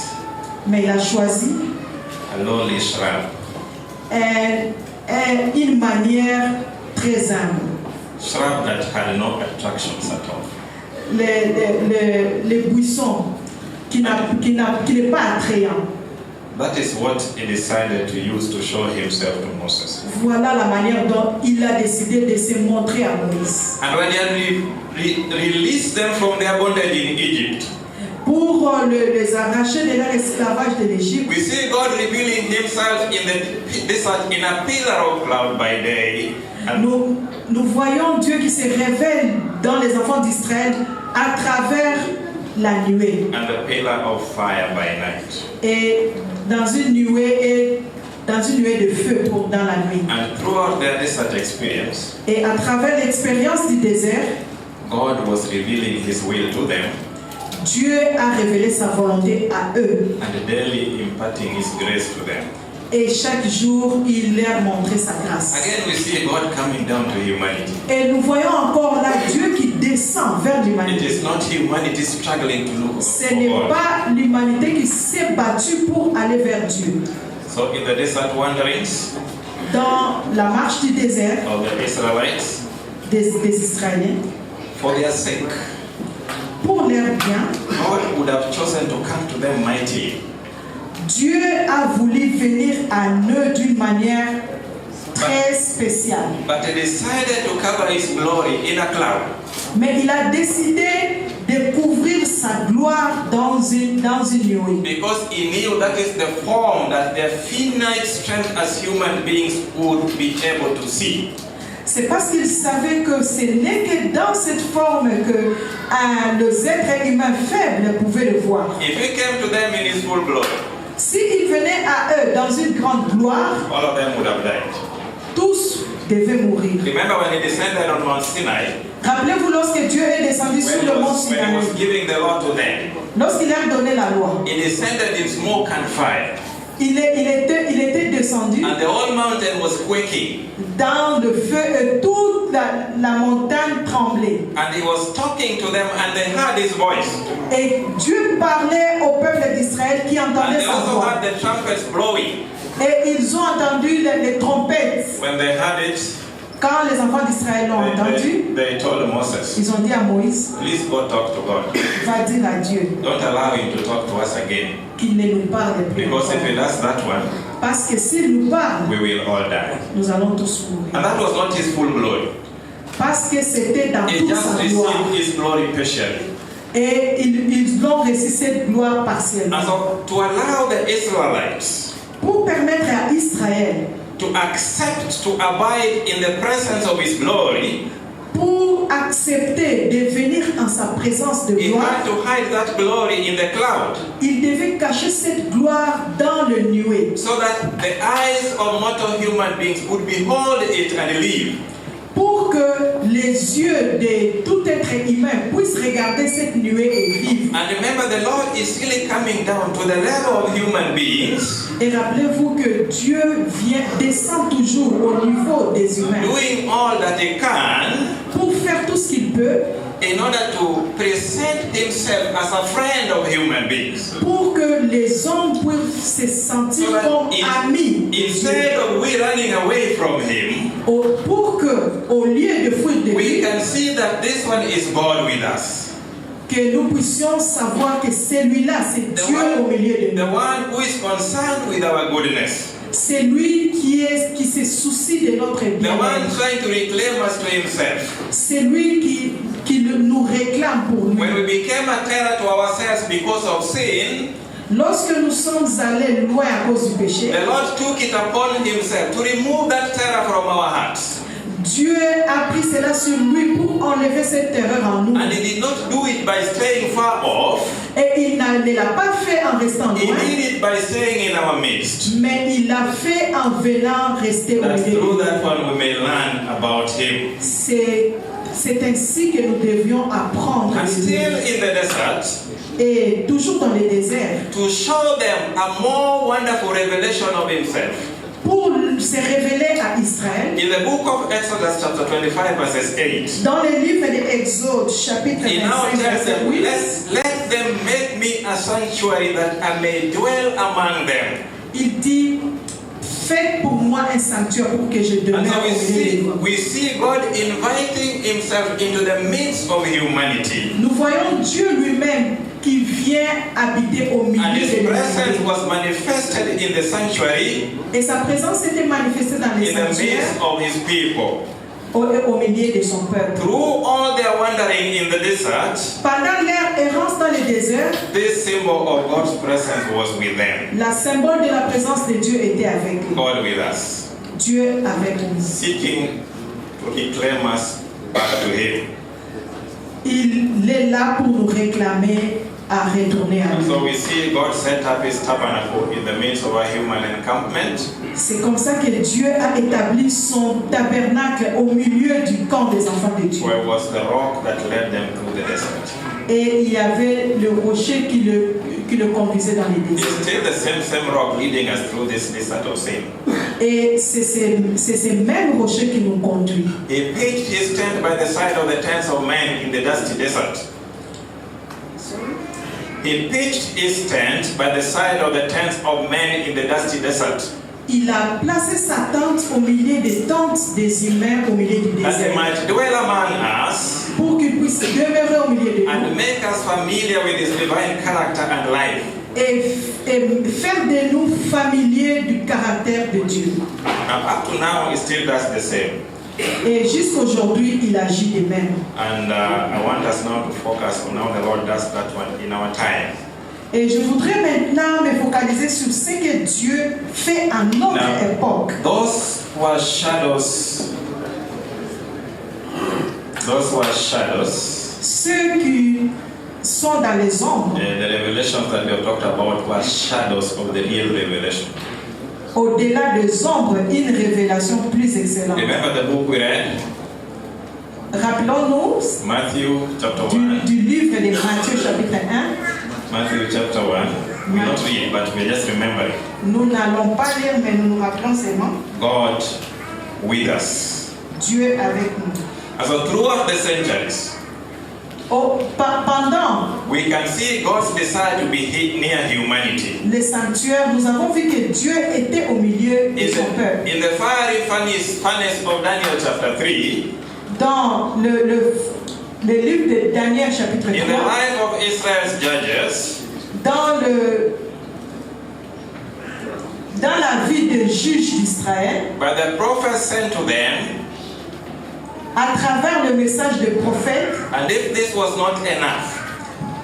mais il a choisi a lowly shrub, une manière très humble. shrub that had no attractions at all. Les buissons qui n'est pas attrayant. That is what He decided to use to show Himself to Moses. Voilà la manière dont il a décidé de se montrer à Moïse. And when He had released them from their bondage in Egypt, Pour les arracher de leur esclavage de l'Égypte, we see God revealing Himself in the desert in a pillar of cloud by day, and nous voyons Dieu qui se révèle dans les enfants d'Israël à travers la nuée a pillar of fire by night. et dans une nuée de feu dans la nuit. And throughout their desert experience, Et à travers l'expérience du désert, God was revealing His will to them Dieu a révélé sa volonté à eux. and daily imparting His grace to them. Et chaque jour, il leur montrait sa grâce. Again, we see God coming down to humanity. Et nous voyons encore là Dieu qui descend vers It l'humanité. is not humanity struggling to look Ce for n'est God. pas l'humanité qui s'est battue pour aller vers Dieu. So in the desert wanderings Dans la marche du désert of the Israelites, des Israéliens, for their sake, pour leur bien, God would have chosen to come to them mightily. Dieu a voulu venir à eux d'une manière très spéciale. But He decided to cover His glory in a cloud. Mais il a décidé de couvrir sa gloire dans une nuée. Because He knew that is the form that their finite strength as human beings would be able to see. C'est parce qu'il savait que ce n'est que dans cette forme que les êtres humains faibles pouvaient le voir. If He came to them in His full glory, S'il venait à eux dans une grande gloire, all of them would have died. tous devaient mourir. Remember when He descended on Mount Sinai, Rappelez-vous lorsque Dieu est descendu sur le mont when He Sinaï, was giving the law to them, lorsqu'il leur donnait la loi, He descended in smoke and fire, il était descendu and the whole mountain was quaking. dans le feu et toute toute la montagne tremblait. And he was talking to them and they heard his voice. Et Dieu parlait au peuple d'Israël qui And entendait they sa also voix. heard the trumpets blowing. Et ils ont entendu les trompettes. When they heard it, Quand les enfants d'Israël l'ont entendu, they told Moses, ils ont dit à Moïse, please go talk to God. va dire à Dieu Don't allow him to talk to us again. qu'il ne nous parle plus. Because if he does that one, Parce que s'il nous parle, we will all die. nous allons tous mourir. And that was not his full glory. Parce que c'était dans He toute just sa gloire. received his glory partially. Et ils ont reçu cette gloire partiellement. And so to allow the Israelites Pour permettre à Israël, to accept, to abide in the presence of his glory, pour accepter de venir en sa présence de he gloire, had to hide that glory in the cloud, il devait cacher cette gloire dans le nuée. so that the eyes of mortal human beings would behold it and live. Pour que les yeux de tout être humain puissent regarder cette nuée et vivre. And remember, the Lord is really coming down to the level of human beings, Et rappelez-vous que Dieu descend toujours au niveau des humains doing all that he can pour faire tout ce qu'il peut, in order to present himself as a friend of human beings. pour que les hommes puissent se sentir So that comme amis. instead of we running away from him, Pour que, au lieu de fuir de we lui, can see that this one is God with us. que nous puissions savoir que celui-là, c'est The Dieu au milieu de the nous. one who is concerned with our goodness. C'est lui qui se soucie de notre The bien. one trying to reclaim us to himself. C'est lui qui nous réclame pour When lui. we became a terror to ourselves because of sin, Lorsque nous sommes allés loin à cause du péché, the Lord took it upon himself to remove that terror from our hearts. Dieu a pris cela sur lui pour enlever cette terreur en nous. And he did not do it by staying far off. Et il ne l'a pas fait en restant He loin, did it by staying in our midst. mais il l'a fait en venant rester au That milieu de through nous. that one we may learn about him. C'est ainsi que nous devions apprendre. And de still lui. in the desert, Et toujours dans les déserts, to show them a more wonderful revelation of himself. pour se révéler à Israël, In the book of Exodus chapter 25 verses 8, dans le livre d'Exode, chapitre he now 25, tells verset them, 8, let them make me a sanctuary that I may dwell among them. il dit, faites pour moi un sanctuaire pour que je And demeure so au milieu de vous. we see God inviting himself into the midst of humanity. Nous voyons Dieu lui-même qui vient habiter au milieu And his de presence l'humanité. was manifested in the sanctuary, Et sa présence était manifestée dans les in the midst sanctuaires of his people. au milieu de son peuple. Through all their wandering in the desert, Pendant leur errance dans le désert, this symbol of God's presence was with them. la symbole de la présence de Dieu était avec eux. God with us, Dieu avec nous. seeking to reclaim us back to him. Il est là pour nous réclamer à retourner à And lui. so we see God set up his tabernacle in the midst of a human encampment. C'est comme ça que Dieu a établi son tabernacle au milieu du camp des enfants de Dieu. Where was the rock that led them through the desert? Et il y avait le rocher qui le conduisait dans les It's déserts. still the same rock leading us through this desert of sin. Et c'est ces mêmes rochers qui nous conduisent. He pitched his tent by the side of the tents of men in the dusty desert. He pitched his tent by the side of the tents of men in the dusty desert, Il a placé sa tente au milieu des tentes des humains au milieu du that he désert. might dwell among us Pour qu'il puisse demeurer au milieu de nous. and make us familiar with his divine character and life. Et faire de nous familiers du caractère de Dieu. Now, up to now, he still does the same. Et jusqu'aujourd'hui, il agit de même. And I want us now to focus on how the Lord does that one in our time. Et je voudrais maintenant me focaliser sur ce que Dieu fait à notre Now, époque. those were shadows. Those were shadows. Ceux qui sont dans les ombres, The revelations that we have talked about were shadows of the real revelation. au-delà des ombres, une révélation plus excellente. Remember the book we read? Rappelons-nous Matthew chapter 1. du livre de Matthieu chapitre 1. Matthew chapter 1. We don't read, but we just remember it. Nous n'allons pas lire, mais nous nous rappelons seulement. God with us. Dieu avec nous. And so throughout the centuries, Pendant we can see God's desire to be near humanity. les sanctuaires, nous avons vu que Dieu était au milieu de son peuple. In the fiery furnace of Daniel chapter 3, Dans le livre de Daniel chapitre 3, in the life of Israel's judges, dans la vie des juges d'Israël, but the prophets sent to them, à travers le message des prophètes, and if this was not enough,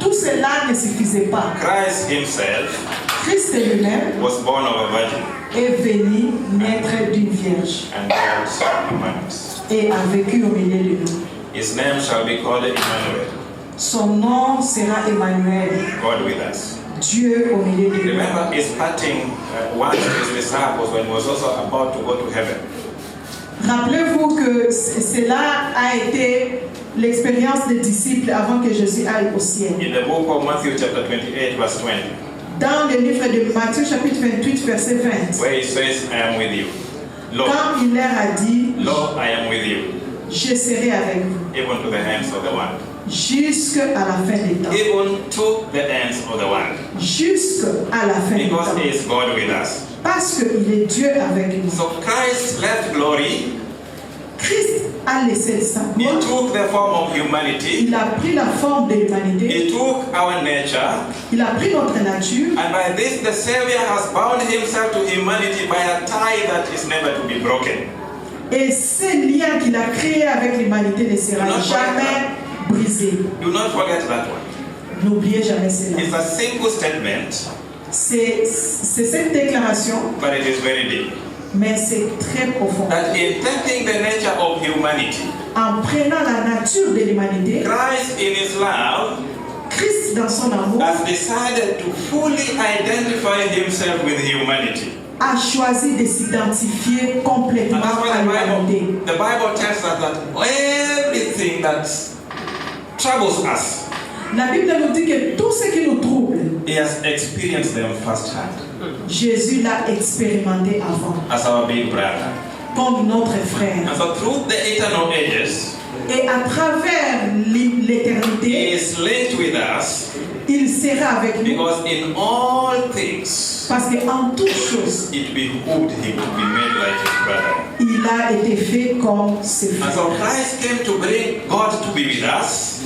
tout cela ne suffisait pas. Christ himself Christ lui-même was born of a virgin est venu naître d'une vierge and dwelt among us. et a vécu au milieu de nous. His name shall be called Emmanuel, Son nom sera Emmanuel, God with us. Dieu au milieu de nous. Remember his parting words to his disciples when he was also about to go to heaven. Rappelez-vous que cela a été l'expérience des disciples avant que Jésus aille au ciel. In the book of Matthew chapter 28 verse 20, Dans le livre de Matthieu chapitre 28 verset 20, where he says, I am with you. Lo, quand il leur a dit, lo, I am with you, je serai avec vous even to the ends of the world. jusqu'à la fin des temps. Even to the ends of the world. Jusqu'à la fin des Because temps. he is God with us. Parce qu'il est Dieu avec nous. So Christ left glory. Christ a laissé sa He gloire. took the form of humanity. Il a pris la forme de l'humanité. He took our nature. Il a pris notre nature. And by this the Savior has bound himself to humanity by a tie that is never to be broken. Et ce lien qu'il a créé avec l'humanité ne sera jamais brisé. Do not forget that one. N'oubliez jamais cela. It's a simple statement, C'est cette déclaration, but it is very deep. mais c'est très profond. That in taking the nature of humanity, En prenant la nature de l'humanité, Christ in his love Christ dans son amour has decided to fully identify himself with humanity. a choisi de s'identifier complètement And that's why à l'humanité. the Bible tells us that everything that troubles us, La Bible nous dit que tout ce qui nous trouble, he has experienced them firsthand Jésus l'a expérimenté avant, as our big brother. comme notre frère. And so through the eternal ages, Et à travers he l'éternité, is linked with us il sera avec nous. because in all things Parce qu'en toutes choses, it behooved him to be made like his brother. il a été fait comme ses And frères. so Christ came to bring God to be with us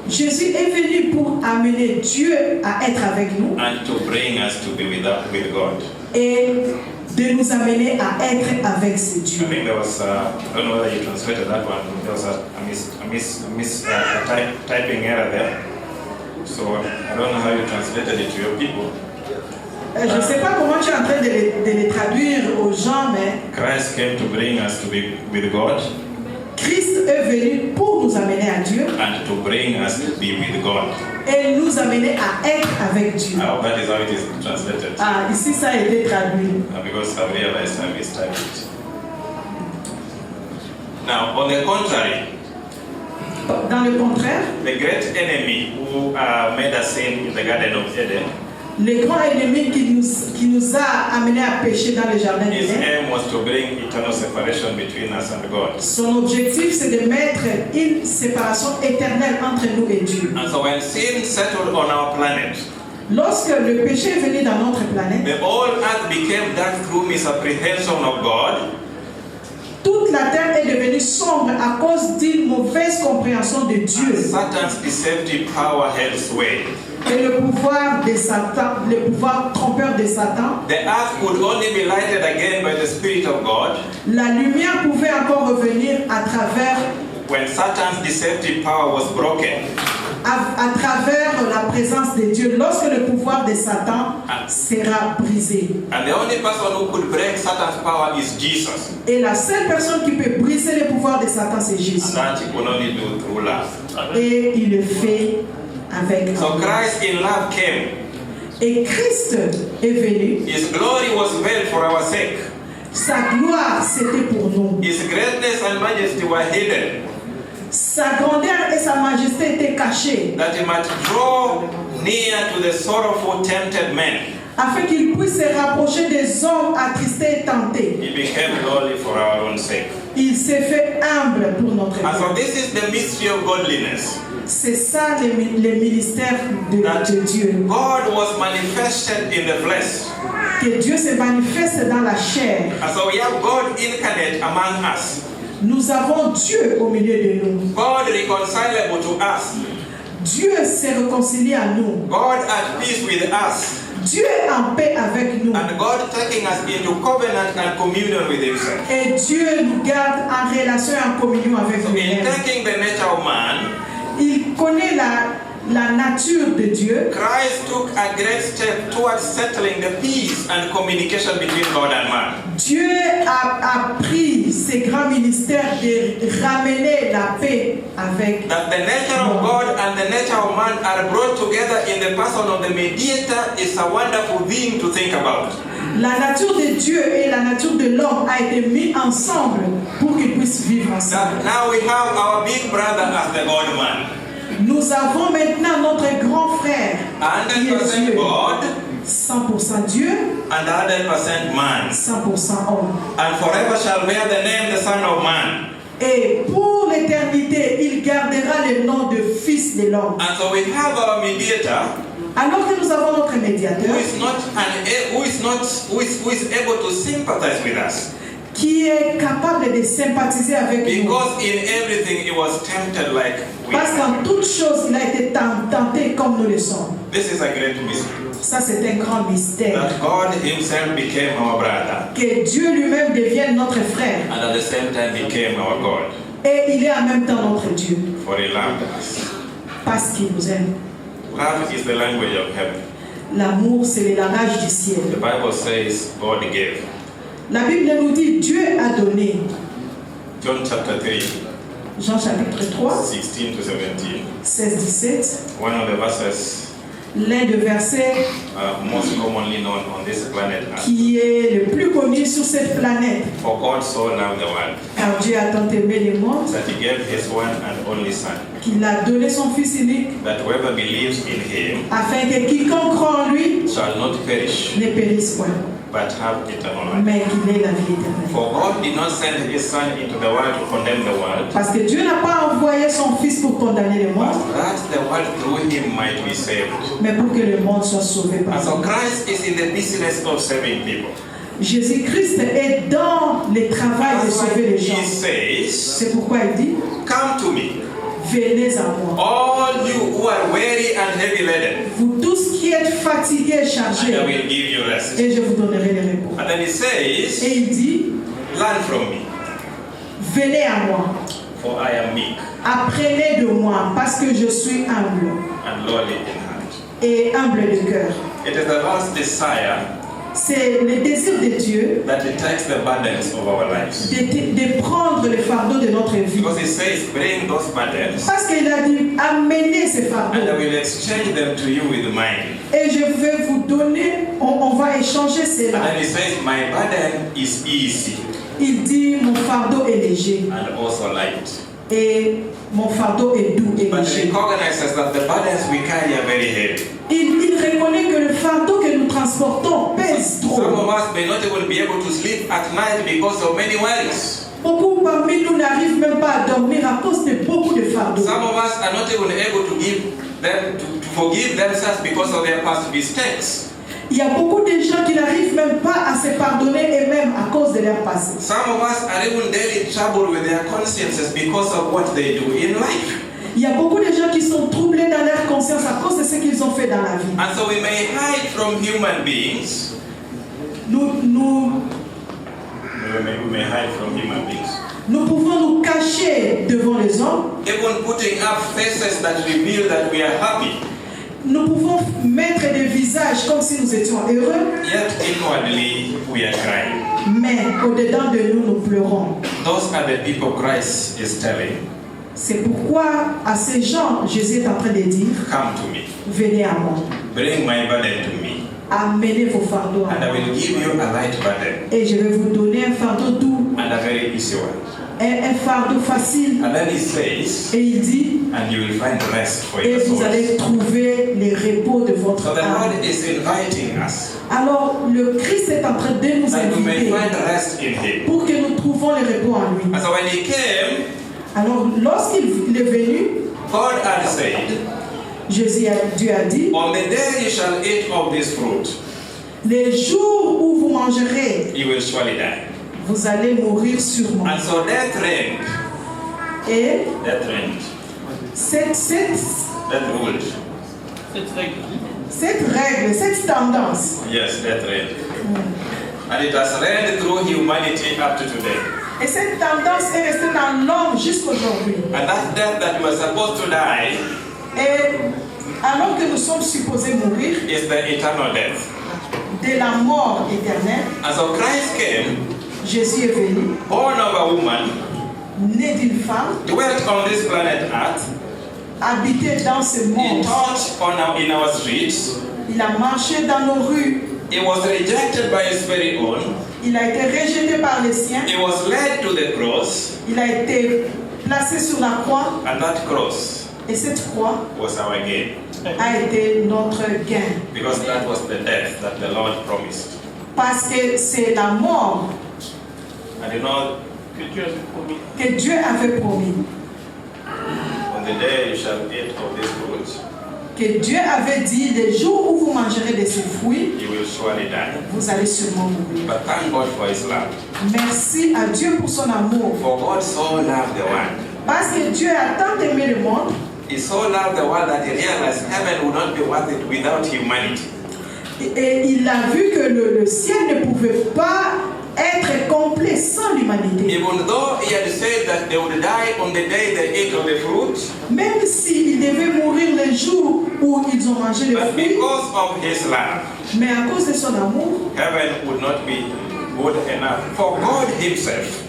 Jésus est venu pour amener Dieu à être avec nous and to bring us to be with God. et de nous amener à être avec ce I Dieu. think there was, I don't know whether you translated that one, there was a typing error there. So I don't know how you translated it to your people. Je ne sais pas comment tu es en train de les traduire aux gens, mais Christ came to bring us to be with God Christ est venu pour nous amener à Dieu and to bring us to be with God. et nous amener à être avec Dieu. I hope that is how it is translated. Ah, ici ça a été traduit. Because I've realized I mistyped it. Now, on the contrary, Dans le contraire, the great enemy who made us sin in the Garden of Eden, le grand ennemi qui nous a amenés à pécher dans le jardin his d'Éden, aim was to bring eternal separation between us and God. son objectif c'est de mettre une séparation éternelle entre nous et Dieu. And so when sin settled on our planet, Lorsque le péché est venu dans notre planète, the whole earth became dark through misapprehension of God, toute la terre est devenue sombre à cause d'une mauvaise compréhension de Dieu. and Satan's deceptive power held sway. Et le pouvoir de Satan, le pouvoir trompeur de Satan, The earth could only be lighted again by the Spirit of God la lumière pouvait encore revenir à travers when Satan's deceptive power was broken. à travers la présence de Dieu, lorsque le pouvoir de Satan sera brisé. And the only person who could break Satan's power is Jesus. Et la seule personne qui peut briser le pouvoir de Satan, c'est And Jésus. that he could only do through love. Et il le fait avec So amour. Christ in love came. Et Christ est venu. His glory was veiled for our sake. Sa gloire, c'était pour nous. His greatness and majesty were hidden, Sa grandeur et sa majesté étaient cachées, that he might draw near to the sorrowful, tempted men. afin qu'il puisse se rapprocher des hommes attristés et tentés. He became lowly for our own sake. Il s'est fait humble pour notre And so bien. this is the mystery of godliness. C'est ça les ministères de Dieu. God was manifested in the flesh. Que Dieu se manifeste dans la chair. And so we have God incarnate among us. Nous avons Dieu au milieu de nous. God reconcilable to us. Dieu s'est réconcilié à nous. God at peace with us. Dieu est en paix avec nous. And God taking us into covenant and communion with himself. Et Dieu nous garde en relation et en communion avec So in lui-même. taking the nature of man, Il connaît la nature de Dieu. Christ took a great step towards settling the peace and communication between God and man. Dieu a pris ses grands ministères de ramener la paix avec That the nature of God and the nature of man are brought together in the person of the mediator is a wonderful thing to think about. la nature de Dieu et la nature de l'homme a été mis ensemble pour qu'ils puissent vivre ensemble. That now we have our big brother as the God man. Nous avons maintenant notre grand frère qui est 100% Dieu, God 100% Dieu, and 100% man. 100% homme. And forever shall bear the name the Son of Man. Et pour l'éternité, il gardera le nom de Fils de l'homme. And so we have our mediator Alors que nous avons notre médiateur who is able to sympathize with us. qui est capable de sympathiser avec nous. Because in everything he was tempted like we Parce are. qu'en toute chose, il a été tenté comme nous le sommes. This is a great mystery. Ça, c'est un grand mystère. That God himself became our brother Que Dieu lui-même devienne notre frère. and at the same time became our God. Et il est en même temps notre Dieu. For he loved us. Parce qu'il nous aime. Love is the language of heaven. L'amour, c'est le langage du The ciel. Bible says God gave. La Bible nous dit Dieu a donné. John chapter 3, Jean chapitre 3, 16 to 17. 16-17. One of the verses L'un des versets most commonly known on this planet Earth. qui est le plus connu sur cette planète. For God so loved the world Car Dieu a tant aimé le monde that he gave his one and only Son, qu'il a donné son Fils unique that whoever believes in him afin que quiconque croit en lui shall not perish, ne périsse point, but have eternal life. mais qu'il ait la vie éternelle. For God did not send his Son into the world to condemn the world, Parce que Dieu n'a pas envoyé son Fils pour condamner le but monde, that the world through him might be saved. mais pour que le monde soit sauvé par And so lui. Christ is in the business of saving people. Jésus-Christ est dans le travail de That's why sauver les gens. he says, C'est pourquoi il dit, come to me, venez à moi. all you who are weary and heavy laden, Vous tous qui êtes fatigués et and I chargés, will give you rest. et je vous donnerai le repos. And then he Et says, il dit, learn from me, venez à moi, for I am meek apprenez de moi, parce que je suis humble and lowly in heart. et humble de cœur. It is the Lord's desire C'est le désir de Dieu that he takes the burdens of our lives. de prendre le fardeau de notre vie. Because he says, bring those burdens, Parce qu'il a dit, amenez ces and I fardeaux. will exchange them to you with mine. Et je vais vous donner, on va échanger And cela. then he says, my burden is easy Il dit, mon fardeau est léger and also light. et mon fardeau est doux et But he léger. recognizes that the burdens we carry are very heavy. Il reconnaît que le fardeau que nous transportons pèse Some trop. of us may not even be able to sleep at night because of many worries. Beaucoup parmi nous n'arrivent même pas à dormir à cause de beaucoup de fardeaux. Some of us are not even able to forgive themselves because of their past mistakes. Il y a beaucoup de gens qui n'arrivent même pas à se pardonner eux-mêmes à cause de leur passé. Some of us are even daily troubled with their consciences because of what they do in life. Il y a beaucoup de gens qui sont troublés dans leur conscience à cause de ce qu'ils ont fait dans la vie. And so we may hide from human beings. We may hide from human beings. Nous pouvons nous cacher devant les hommes. Even putting up faces that reveal that we are happy. Nous pouvons mettre des visages comme si nous étions heureux. Yet inwardly we are crying. Mais au-dedans de nous, nous pleurons. Those are the people Christ is telling, C'est pourquoi à ces gens, Jésus est en train de dire, come to me. venez à moi. Bring my burden to me. Amenez vos fardeaux à And I moi. will give you a light burden Et je vais vous donner un fardeau doux and a very easy one. un fardeau facile. And then he says, Et il dit, and you will find rest for et your vous allez souls. trouver les repos de votre So the âme. Lord is inviting us Alors, le Christ est en train de nous that we may inviter find rest in him. pour que nous trouvions les repos en lui. And so when he came, Alors, lorsqu'il est venu, God had said, Dieu a dit, on the day you shall eat of this fruit, les jours où vous mangerez, you will surely die. vous allez mourir sûrement. And so death reigned. Et Death reigned. Death ruled. cette règle, cette tendance, Yes, death reigned. And it has reigned through humanity up to today. et cette tendance est restée dans l'homme jusqu'aujourd'hui. And that death that you were supposed to die Et alors que nous sommes supposés mourir is the eternal death. de la mort éternelle, And so Christ came, Jésus est venu, born of a woman, né d'une femme, dwelt on this planet Earth. habité dans ce He monde. taught in our streets. Il a marché dans nos rues. He was rejected by his very own. Il a été rejeté par les siens. He was led to the cross, Il a été placé sur la croix. and that cross Et cette croix was our gain, a été notre gain. because that was the death that the Lord promised. Parce que c'est la mort And you know, que Dieu avait promis. on the day you shall eat of this fruit, Que Dieu avait dit, les jours où vous mangerez de ces fruits, you will surely die. vous allez sûrement mourir. But thank God for his love. Merci à Dieu pour son amour. For God so loved the world. Parce que Dieu a tant aimé le monde, He so loved the world that he realized heaven would not be worth it without humanity. et il a vu que le ciel ne pouvait pas être complet sans l'humanité. Even though he had said that they would die on the day they ate of the fruit, Même s'ils devaient mourir le jour où ils ont mangé le but fruit, because of his love, mais à cause de son amour, heaven would not be good enough for God himself.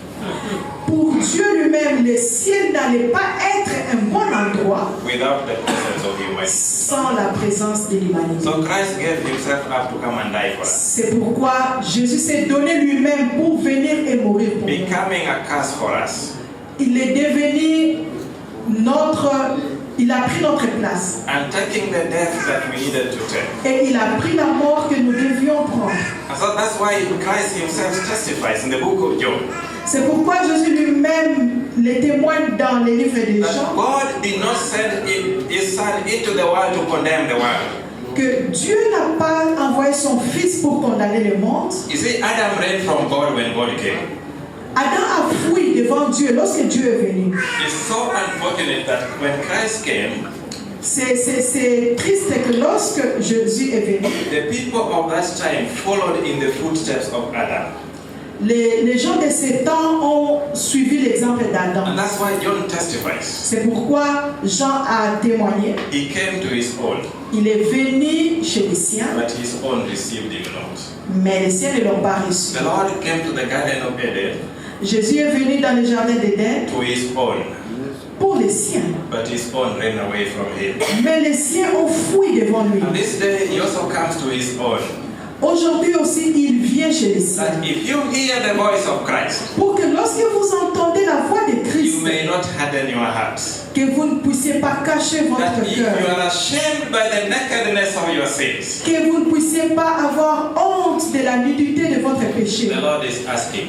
pour Dieu lui-même, le ciel n'allait pas être un bon endroit Without the presence of humanity. sans la présence de l'humanité. So Christ gave himself up to come and die for us, C'est pourquoi Jésus s'est donné lui-même pour venir et mourir pour nous. becoming a curse for us, Il est devenu il a pris notre place. and taking the death that we needed to take. Et il a pris la mort que nous devions prendre. And so that's why Christ himself testifies in the book of Job C'est pourquoi Jésus lui-même les témoigne dans les livres des that Jean God did not send his son into the world to condemn the world. que Dieu n'a pas envoyé son fils pour condamner le monde. You see, Adam ran from God when God came. Adam a fui devant Dieu lorsque Dieu est venu. It's so unfortunate that when Christ came, C'est triste que lorsque Jésus est venu, the people of that time followed in the footsteps of Adam. les gens de ces temps ont suivi l'exemple d'Adam. And that's why John testifies. C'est pourquoi Jean a témoigné. He came to his own, Il est venu chez les siens, but his own received him not. mais les siens ne l'ont pas reçu. The Lord came to the Garden of Eden Jésus est venu dans le jardin d'Éden to his own, pour les siens, but his own ran away from him. mais les siens ont fui devant lui. And this day he also comes to his own. Aujourd'hui aussi, il vient chez les siens. That if you hear the voice of Christ, Pour que lorsque vous entendez la voix de you Christ, may not harden your hearts. que vous ne puissiez pas cacher That votre if you cœur, are ashamed by the nakedness of your sins, que vous ne puissiez pas avoir honte de la nudité de votre péché. the Lord is asking,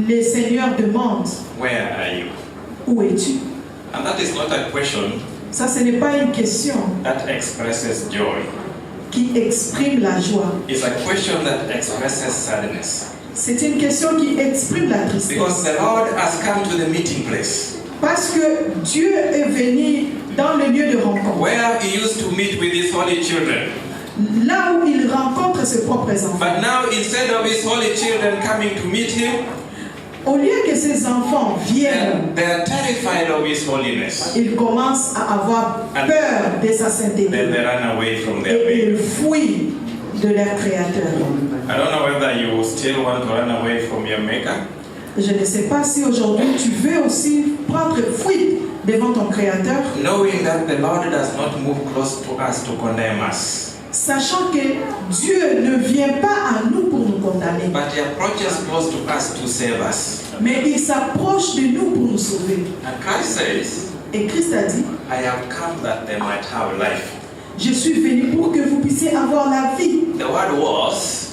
Le Seigneur demande, where are you? où es-tu? And that is not a question Ça, ce n'est pas une question that expresses joy. qui exprime la joie. It's a question that expresses sadness. C'est une question qui exprime la Because tristesse. the Lord has come to the meeting place Parce que Dieu est venu dans le lieu de rencontre, where he used to meet with his holy children. là où il rencontre ses propres enfants. But now, instead of his holy children coming to meet him, Au lieu que ses enfants viennent, they are terrified of his holiness. ils commencent à avoir peur de sa sainteté Then they run away from their et ils way. fuient de leur Créateur. I don't know whether you still want to run away from your maker. Je ne sais pas si aujourd'hui tu veux aussi prendre fuite devant ton Créateur, Knowing that the Lord does not move close to us to condemn us. sachant que Dieu ne vient pas à nous pour nous condamner, but he approaches close to us to save us. mais il s'approche de nous pour nous sauver. And Christ says, Et Christ a dit, I have come that they might have life. je suis venu pour que vous puissiez avoir la vie. The word was,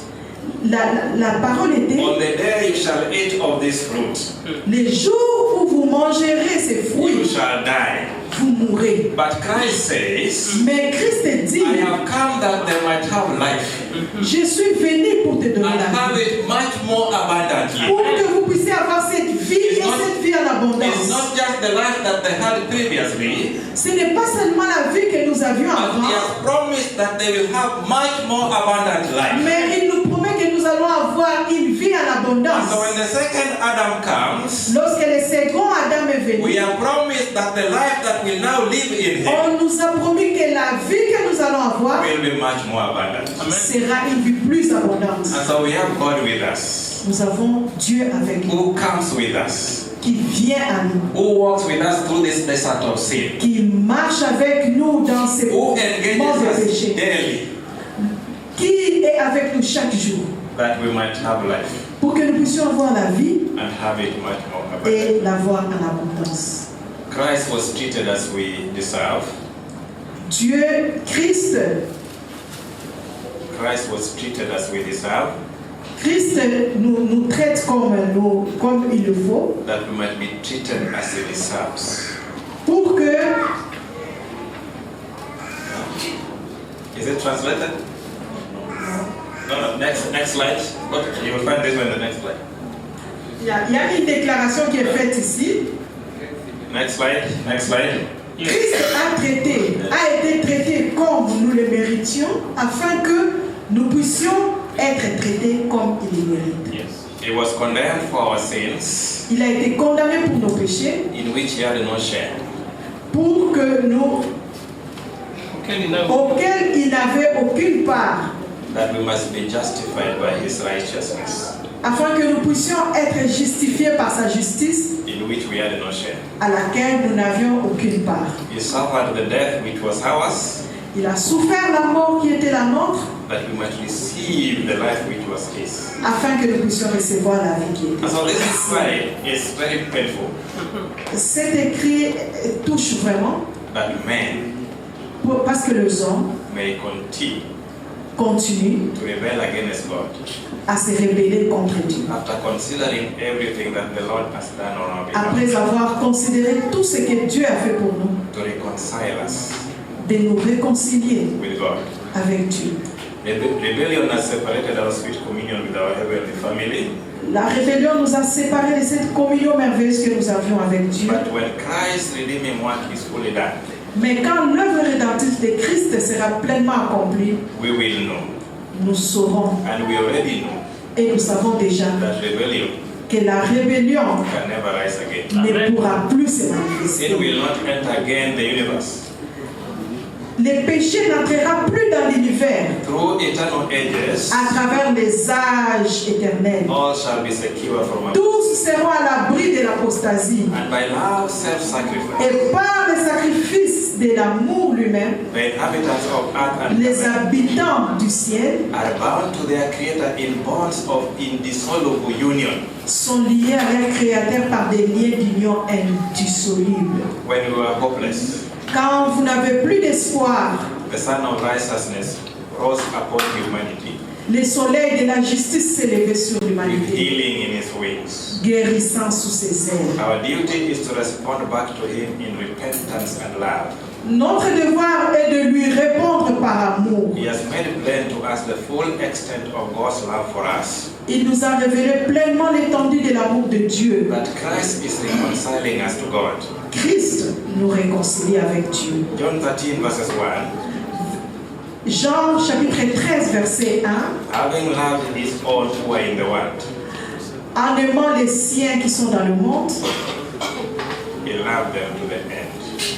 La parole était, on the day you shall eat of this fruit, les jours où vous mangerez ces you fruits, shall die. vous mourrez. But Christ says, Mais Christ dit, I have come that they might have life je suis venu pour te donner and la have vie. it much more abundantly. Pour que vous puissiez avoir cette vie et cette vie en It's abondance. not just the life that they had previously, Ce n'est pas seulement la vie que nous avions but he avant, has promised that they will have much more abundant life. mais il nous promet que nous allons avoir une vie en And abondance. so when the second Adam comes, Lorsque le second Adam est we venu, are promised that the life that will now live in him on nous a promis que la vie que nous allons avoir will be much more abundant. sera une vie plus abondante. And so we have God with us, Nous avons Dieu avec nous, who comes with us, qui vient à nous, who walks with us through this desert of sin, qui marche avec nous dans ces who moments engages de us péché, daily qui est avec nous chaque jour, that we might have life pour que nous puissions avoir la vie and have it much more abundant. et l'avoir en abondance. Christ was treated as we deserve. Dieu, Christ Was treated as we deserve, Christ nous traite comme il le faut, that we might be treated as he deserves. pour que, Is it translated? No. Next slide. Okay, you will find this one in the next slide. il y a une déclaration qui est faite ici. Next slide. Christ a été traité comme nous le méritions, afin que nous puissions être traités comme il le mérite. Yes. He was condemned for our sins, Il a été condamné pour nos péchés, in which he had no share. pour que nous, auxquels il n'avait aucune part, That we must be justified by his righteousness, afin que nous puissions être justifiés par sa justice, in which we had no share. à laquelle nous n'avions aucune part. He suffered the death which was ours, Il a souffert la mort qui était la nôtre, that we might receive the life which was his. afin que nous puissions recevoir la vie qui était. And so this slide is very painful. Cet écrit touche vraiment, That men parce que les hommes may continue continuent to rebel against God à se rebeller contre Dieu. after considering everything that the Lord has done on our behalf Après avoir considéré tout ce que Dieu a fait pour nous, to reconcile us de nous réconcilier with God. avec Dieu. Rebellion has separated our sweet communion with our heavenly family. La rébellion nous a séparés de cette communion merveilleuse que nous avions avec Dieu. But when Christ's redeeming work is fully done, Mais quand l'œuvre rédemptrice de Christ sera pleinement accomplie, we will know, nous saurons and we already know, et nous savons déjà that rebellion que la rébellion can never rise again. ne pourra plus se manifester. Sin will not enter again the universe. Le péché n'entrera plus dans l'univers Through eternal ages, à travers les âges éternels. all shall be secure from us. Tous seront à l'abri de l'apostasie. And by love, self-sacrifice, Et par le sacrifice de l'amour lui-même, the inhabitants of earth and les heaven habitants du ciel are bound to their Creator in bonds of indissoluble union. sont liés à leur Créateur par des liens d'union indissolubles. When we were hopeless, Quand vous n'avez plus d'espoir, the Son of Righteousness rose upon humanity le soleil de la justice s'est levé sur with l'humanité, healing in His wings. guérissant sous ses ailes. Our duty is to respond back to Him in repentance and love. Notre devoir est de lui répondre par amour. He has made plain to us the full extent of God's love for us. Il nous a révélé pleinement l'étendue de l'amour de Dieu. That Christ is reconciling us to God. Christ nous réconcilie avec Dieu. John 13 verses 1. Jean chapitre 13 verset 1. Having loved His own who are in the world, En aimant les siens qui sont dans le monde, He loved them to the end.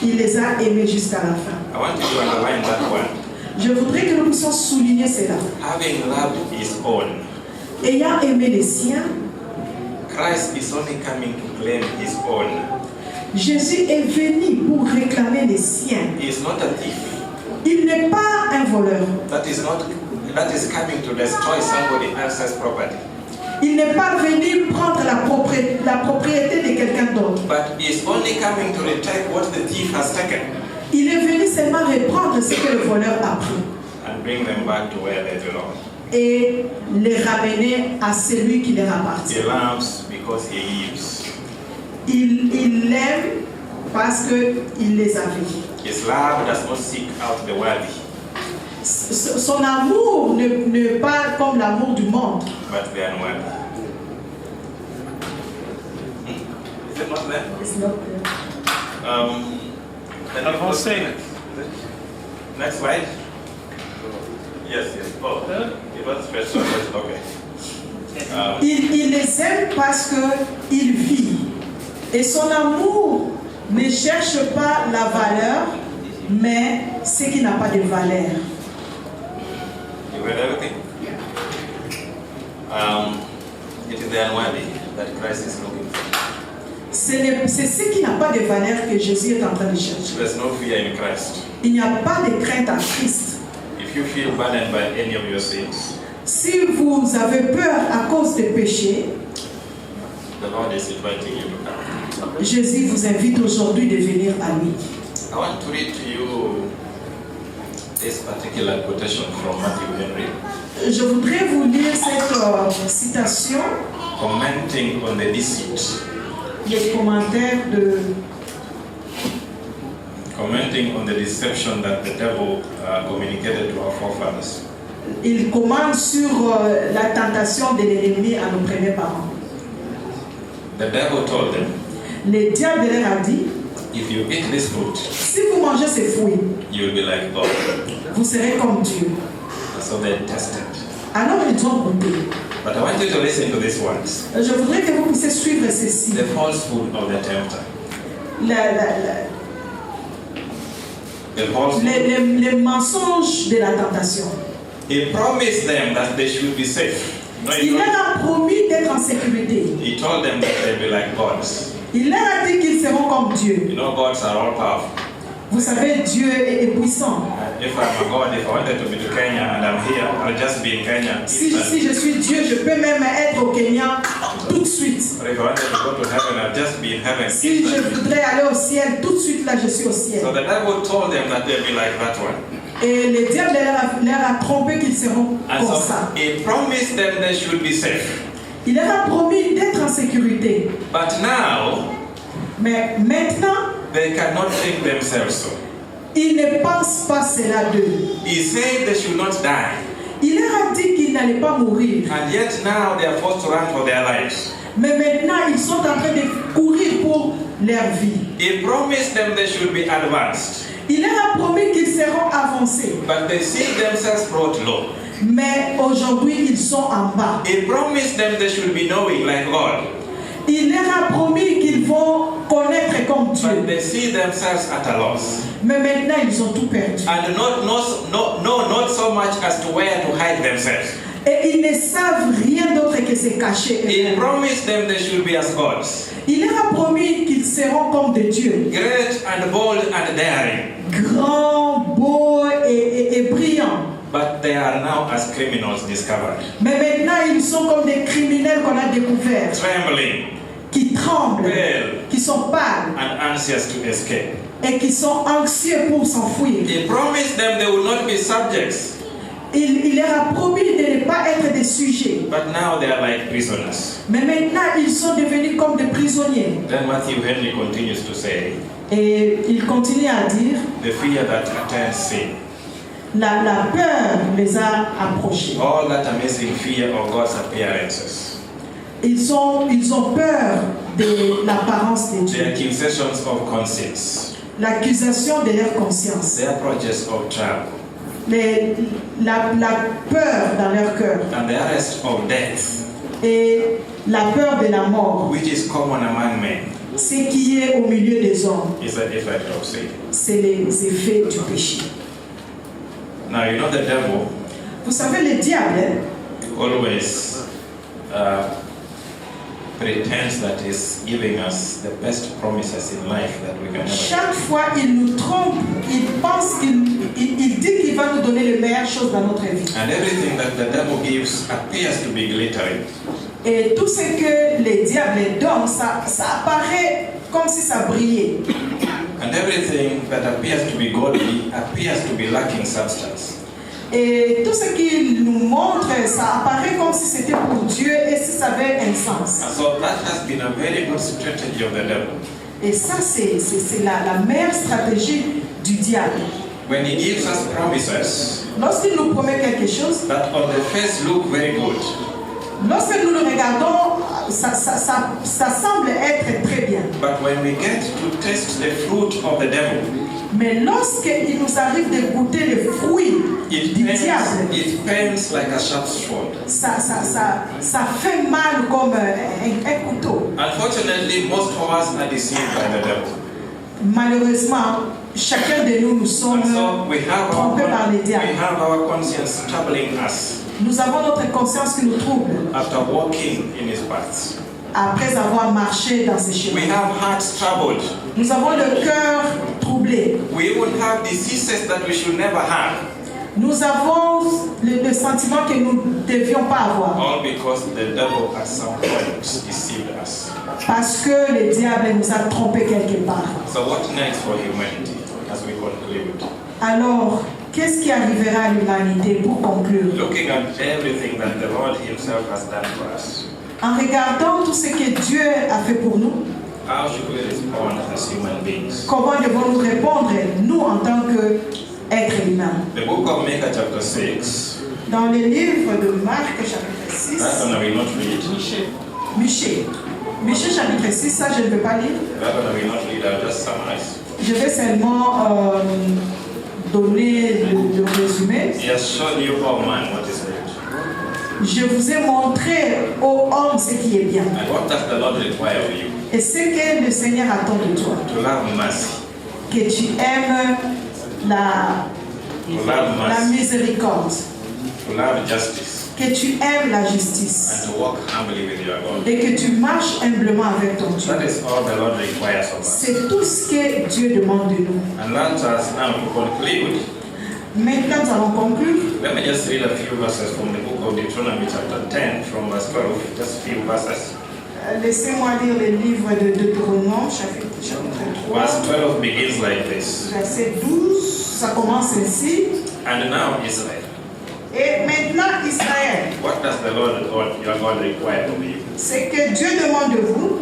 il les a aimés jusqu'à la fin. I want you to underline that one. Je voudrais que nous puissions souligner cela. Having loved His own, Ayant aimé les siens, Christ is only coming to claim His own. Jésus est venu pour réclamer les siens. He is not a thief. Il n'est pas un voleur. That is coming to destroy somebody else's property. Il n'est pas venu prendre la propriété de quelqu'un d'autre. But he is only coming to retake what the thief has taken Il est venu seulement reprendre ce que le voleur a pris and bring them back to where they belong. et les ramener à celui qui leur appartient. He loves because he gives. Il l'aime parce qu'il les a vus. His love does not seek out the worthy, Son amour n'est pas comme l'amour du monde. but the unworthy. Is it not there? Avancez. Next slide. Yes. Oh, it was special. Okay. Il les aime parce qu'il vit. Et son amour ne cherche pas la valeur, mais ce qui n'a pas de valeur. You read everything? It is the unworthy that Christ is looking for. C'est ce qui n'a pas de valeur que Jésus est en train de chercher. There's no fear in Christ. Il n'y a pas de crainte en Christ. If you feel burdened by any of your sins, Si vous avez peur à cause des péchés, the Lord is inviting you to come. Jésus vous invite aujourd'hui de venir à lui. I want to read to you this particular quotation from Matthew Henry, Je voudrais vous lire cette citation, commenting on the deceit, les commentaires de commenting on the deception that the devil communicated to our forefathers. il commente sur la tentation de l'ennemi à nos premiers parents. The devil told them, Le diable leur a dit, if you eat this fruit, si vous mangez ces fruits, you will be like God. vous serez comme Dieu. So they tested. Alors ils ont goûté. But I want you to listen to these words. Je voudrais que vous puissiez suivre ceci. The falsehood of the tempter. The falsehood. Les mensonges de la tentation. He promised them that they should be safe. No, Il leur a promis d'être en sécurité. he told them that they'll be like gods. Il leur a dit qu'ils seront comme Dieu. You know, gods are all powerful. Vous savez, Dieu est puissant. If I'm a god, if I wanted to be to Kenya and I'm here, I'll just be in Kenya. Si je suis Dieu, je peux même être au Kenya tout de suite. But if I wanted to go to heaven, I'll just be in heaven. Si je voudrais aller au ciel, tout de suite là, je suis au ciel. So the devil told them that they'll be like that one. Et le diable leur a trompé qu'ils seront And comme so ça. he promised them they should be safe. Il leur a promis d'être en sécurité. But now, Mais maintenant, they cannot think themselves so. ils ne pensent pas cela d'eux. He said they should not die. Il leur a dit qu'ils n'allaient pas mourir. And yet now they are forced to run for their lives. Mais maintenant, ils sont en train de courir pour leur vie. He promised them they should be advanced. Il leur a promis qu'ils seront avancés. But they see themselves brought low. Mais aujourd'hui, ils sont en bas. He promised them they should be knowing like God. Il leur a promis qu'ils vont connaître comme But Dieu. they see themselves at a loss. Mais maintenant, ils ont tout perdu. And not so much as to where to hide themselves. Et ils ne savent rien d'autre que se cacher. He promised them they should be as gods. Il leur a promis qu'ils seront comme des dieux. Great and bold and daring. Grands, beaux et brillants. But they are now as criminals discovered. Mais maintenant, ils sont comme des criminels qu'on a découverts. Trembling, Qui tremblent, pale, qui sont pâles and anxious to escape. et qui sont anxieux pour s'enfuir. He promised them they will not be subjects. Il leur a promis de ne pas être des sujets. But now they are like prisoners. Mais maintenant, ils sont devenus comme des prisonniers. Then Matthew Henry continues to say, Et il continue à dire, the fear that attends sin. la peur les a approchés. All that amazing fear of God's appearances. Ils ont peur de l'apparence de The Dieu. accusations of conscience. L'accusation de leur conscience. The approaches of trouble. La peur dans leur cœur. And the arrest of death, Et la peur de la mort. which is common among men, Ce qui est au milieu des hommes, is an effect of sin. c'est les effets du péché. Now, you know the devil Vous savez, le diable, always pretends that he's giving us the best promises in life that we can ever Chaque fois, il nous trompe, il pense il dit qu'il va nous donner les meilleures choses dans notre vie. And everything that the devil gives appears to be glittering. Et tout ce que les diables donnent, ça apparaît comme si ça brillait. And everything that appears to be godly appears to be lacking substance. Et tout ce qu'il nous montre, ça apparaît comme si c'était pour Dieu et si ça avait un sens. And so that has been a very good strategy of the devil. Et ça, c'est la meilleure stratégie du diable. When he gives us promises Lorsqu'il nous promet quelque chose, that on the face look very good, lorsque nous le regardons, ça semble être très bien. but when we get to taste the fruit of the devil, Mais lorsqu'il nous arrive de goûter les fruits du diable, it pains like a sharp sword. ça fait mal comme un couteau. Unfortunately, most of us are deceived by the devil. Malheureusement, chacun de nous sommes And so we have trompés par les diables. our conscience troubling us Nous avons notre conscience qui nous trouble after walking in his paths. après avoir marché dans ces We chemins. have hearts troubled. Nous avons le cœur troublé. We even have diseases that we should never have. Nous avons le sentiment que nous ne devions pas avoir. All because the devil at some point deceived us. Parce que le diable nous a trompés quelque part. So what next for humanity as we conclude? Alors, qu'est-ce qui arrivera à l'humanité pour conclure? Looking at everything that the Lord himself has done for us, En regardant tout ce que Dieu a fait pour nous, how should we respond as human beings? comment devons-nous répondre, nous, en tant qu'êtres humains? The book of Micah chapter 6, Dans le livre de Marc, chapitre 6, that one I will not read. Michée, chapitre 6, ça je ne vais pas lire. That one I will not read, I'll just summarize. Je vais seulement donner le résumé. He has shown you, oh man, what is good. Je vous ai montré, ô homme, ce qui est bien. And what does the Lord require of you? Et ce que le Seigneur attend de toi. To love mercy. Que tu aimes la miséricorde. To love justice. Que tu aimes la justice. And to walk humbly with your God. Et que tu marches humblement avec ton Dieu. That is all the Lord requires of us. C'est tout ce que Dieu demande de nous. And let us now to conclude. Maintenant, nous allons conclure. Let me just read a few verses from the book of Deuteronomy chapter 10 from verse 12. Just a few verses. Laissez-moi lire le livre de Deutéronome, chapitre 3. Verse 12 begins like this. Verset 12, ça commence ainsi. And now Israel, Et maintenant, Israël, what does the Lord God, your God require of you? c'est que Dieu demande de vous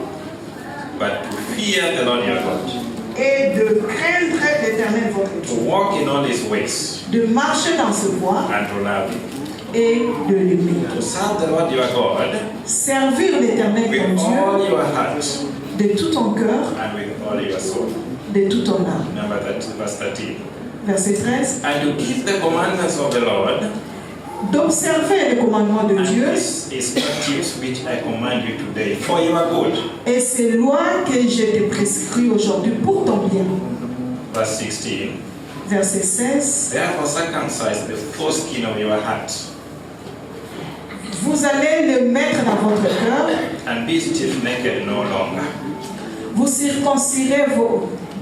But to fear the Lord your God, et de craindre l'Éternel votre to Dieu, walk in all his ways, de marcher dans ce voie and to love him. et de l'aimer. To serve the Lord your God Servir l'Éternel with ton all Dieu your heart de tout ton cœur, and with all your soul. de toute ton âme. Number that, verse 13. Verset 13. And to keep the commandments of the Lord D'observer les commandements de and Dieu his statutes which I command you today for your good. et ces lois que je te prescris aujourd'hui pour ton bien. Verse 16. Verset 16. Therefore circumcise the foreskin of your heart Vous allez le mettre dans votre cœur. and be stiff-necked no longer. Vous circoncirez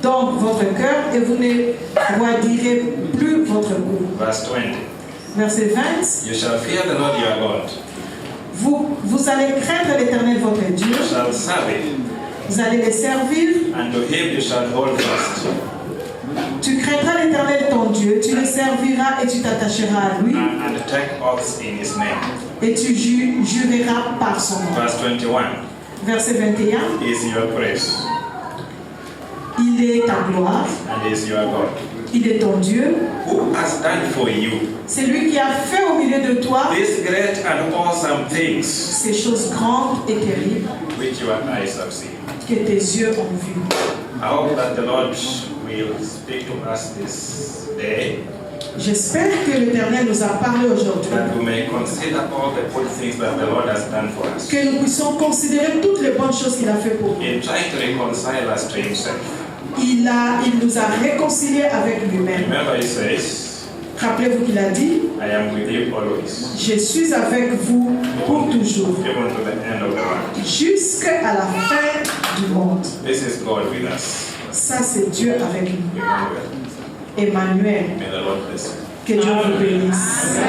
donc votre cœur et vous ne roidirez plus votre cou. Verse 20. Verset 20. You shall fear the Lord your God. Vous allez craindre l'Éternel votre Dieu. You shall serve him, Vous allez le servir. and to him you shall hold fast. Tu craindras l'Éternel ton Dieu. Tu le serviras et tu t'attacheras à lui. And take oaths in his name. Et tu jureras par son nom. Verse 21. Verset 21. Is your praise, Il est ta gloire. and is your God. Il est ton Dieu. Who has done for you C'est lui qui a fait au milieu de toi these great and awesome things ces choses grandes et terribles which your eyes have seen? que tes yeux ont vues. I hope that the Lord will speak to us this day, J'espère que l'Éternel nous a parlé aujourd'hui. that we may consider all the good things that the Lord has done for us Que nous puissions considérer toutes les bonnes choses qu'il a fait pour nous. in trying to reconcile us to himself. Il nous a réconciliés avec lui-même. Remember, he says, Rappelez-vous qu'il a dit, I am with you always, je suis avec vous pour toujours, even to the end of the world. jusqu'à la fin du monde. This is God with us. Ça, c'est Dieu avec nous. Emmanuel. Emmanuel. May the Lord bless you. Que Dieu vous bénisse.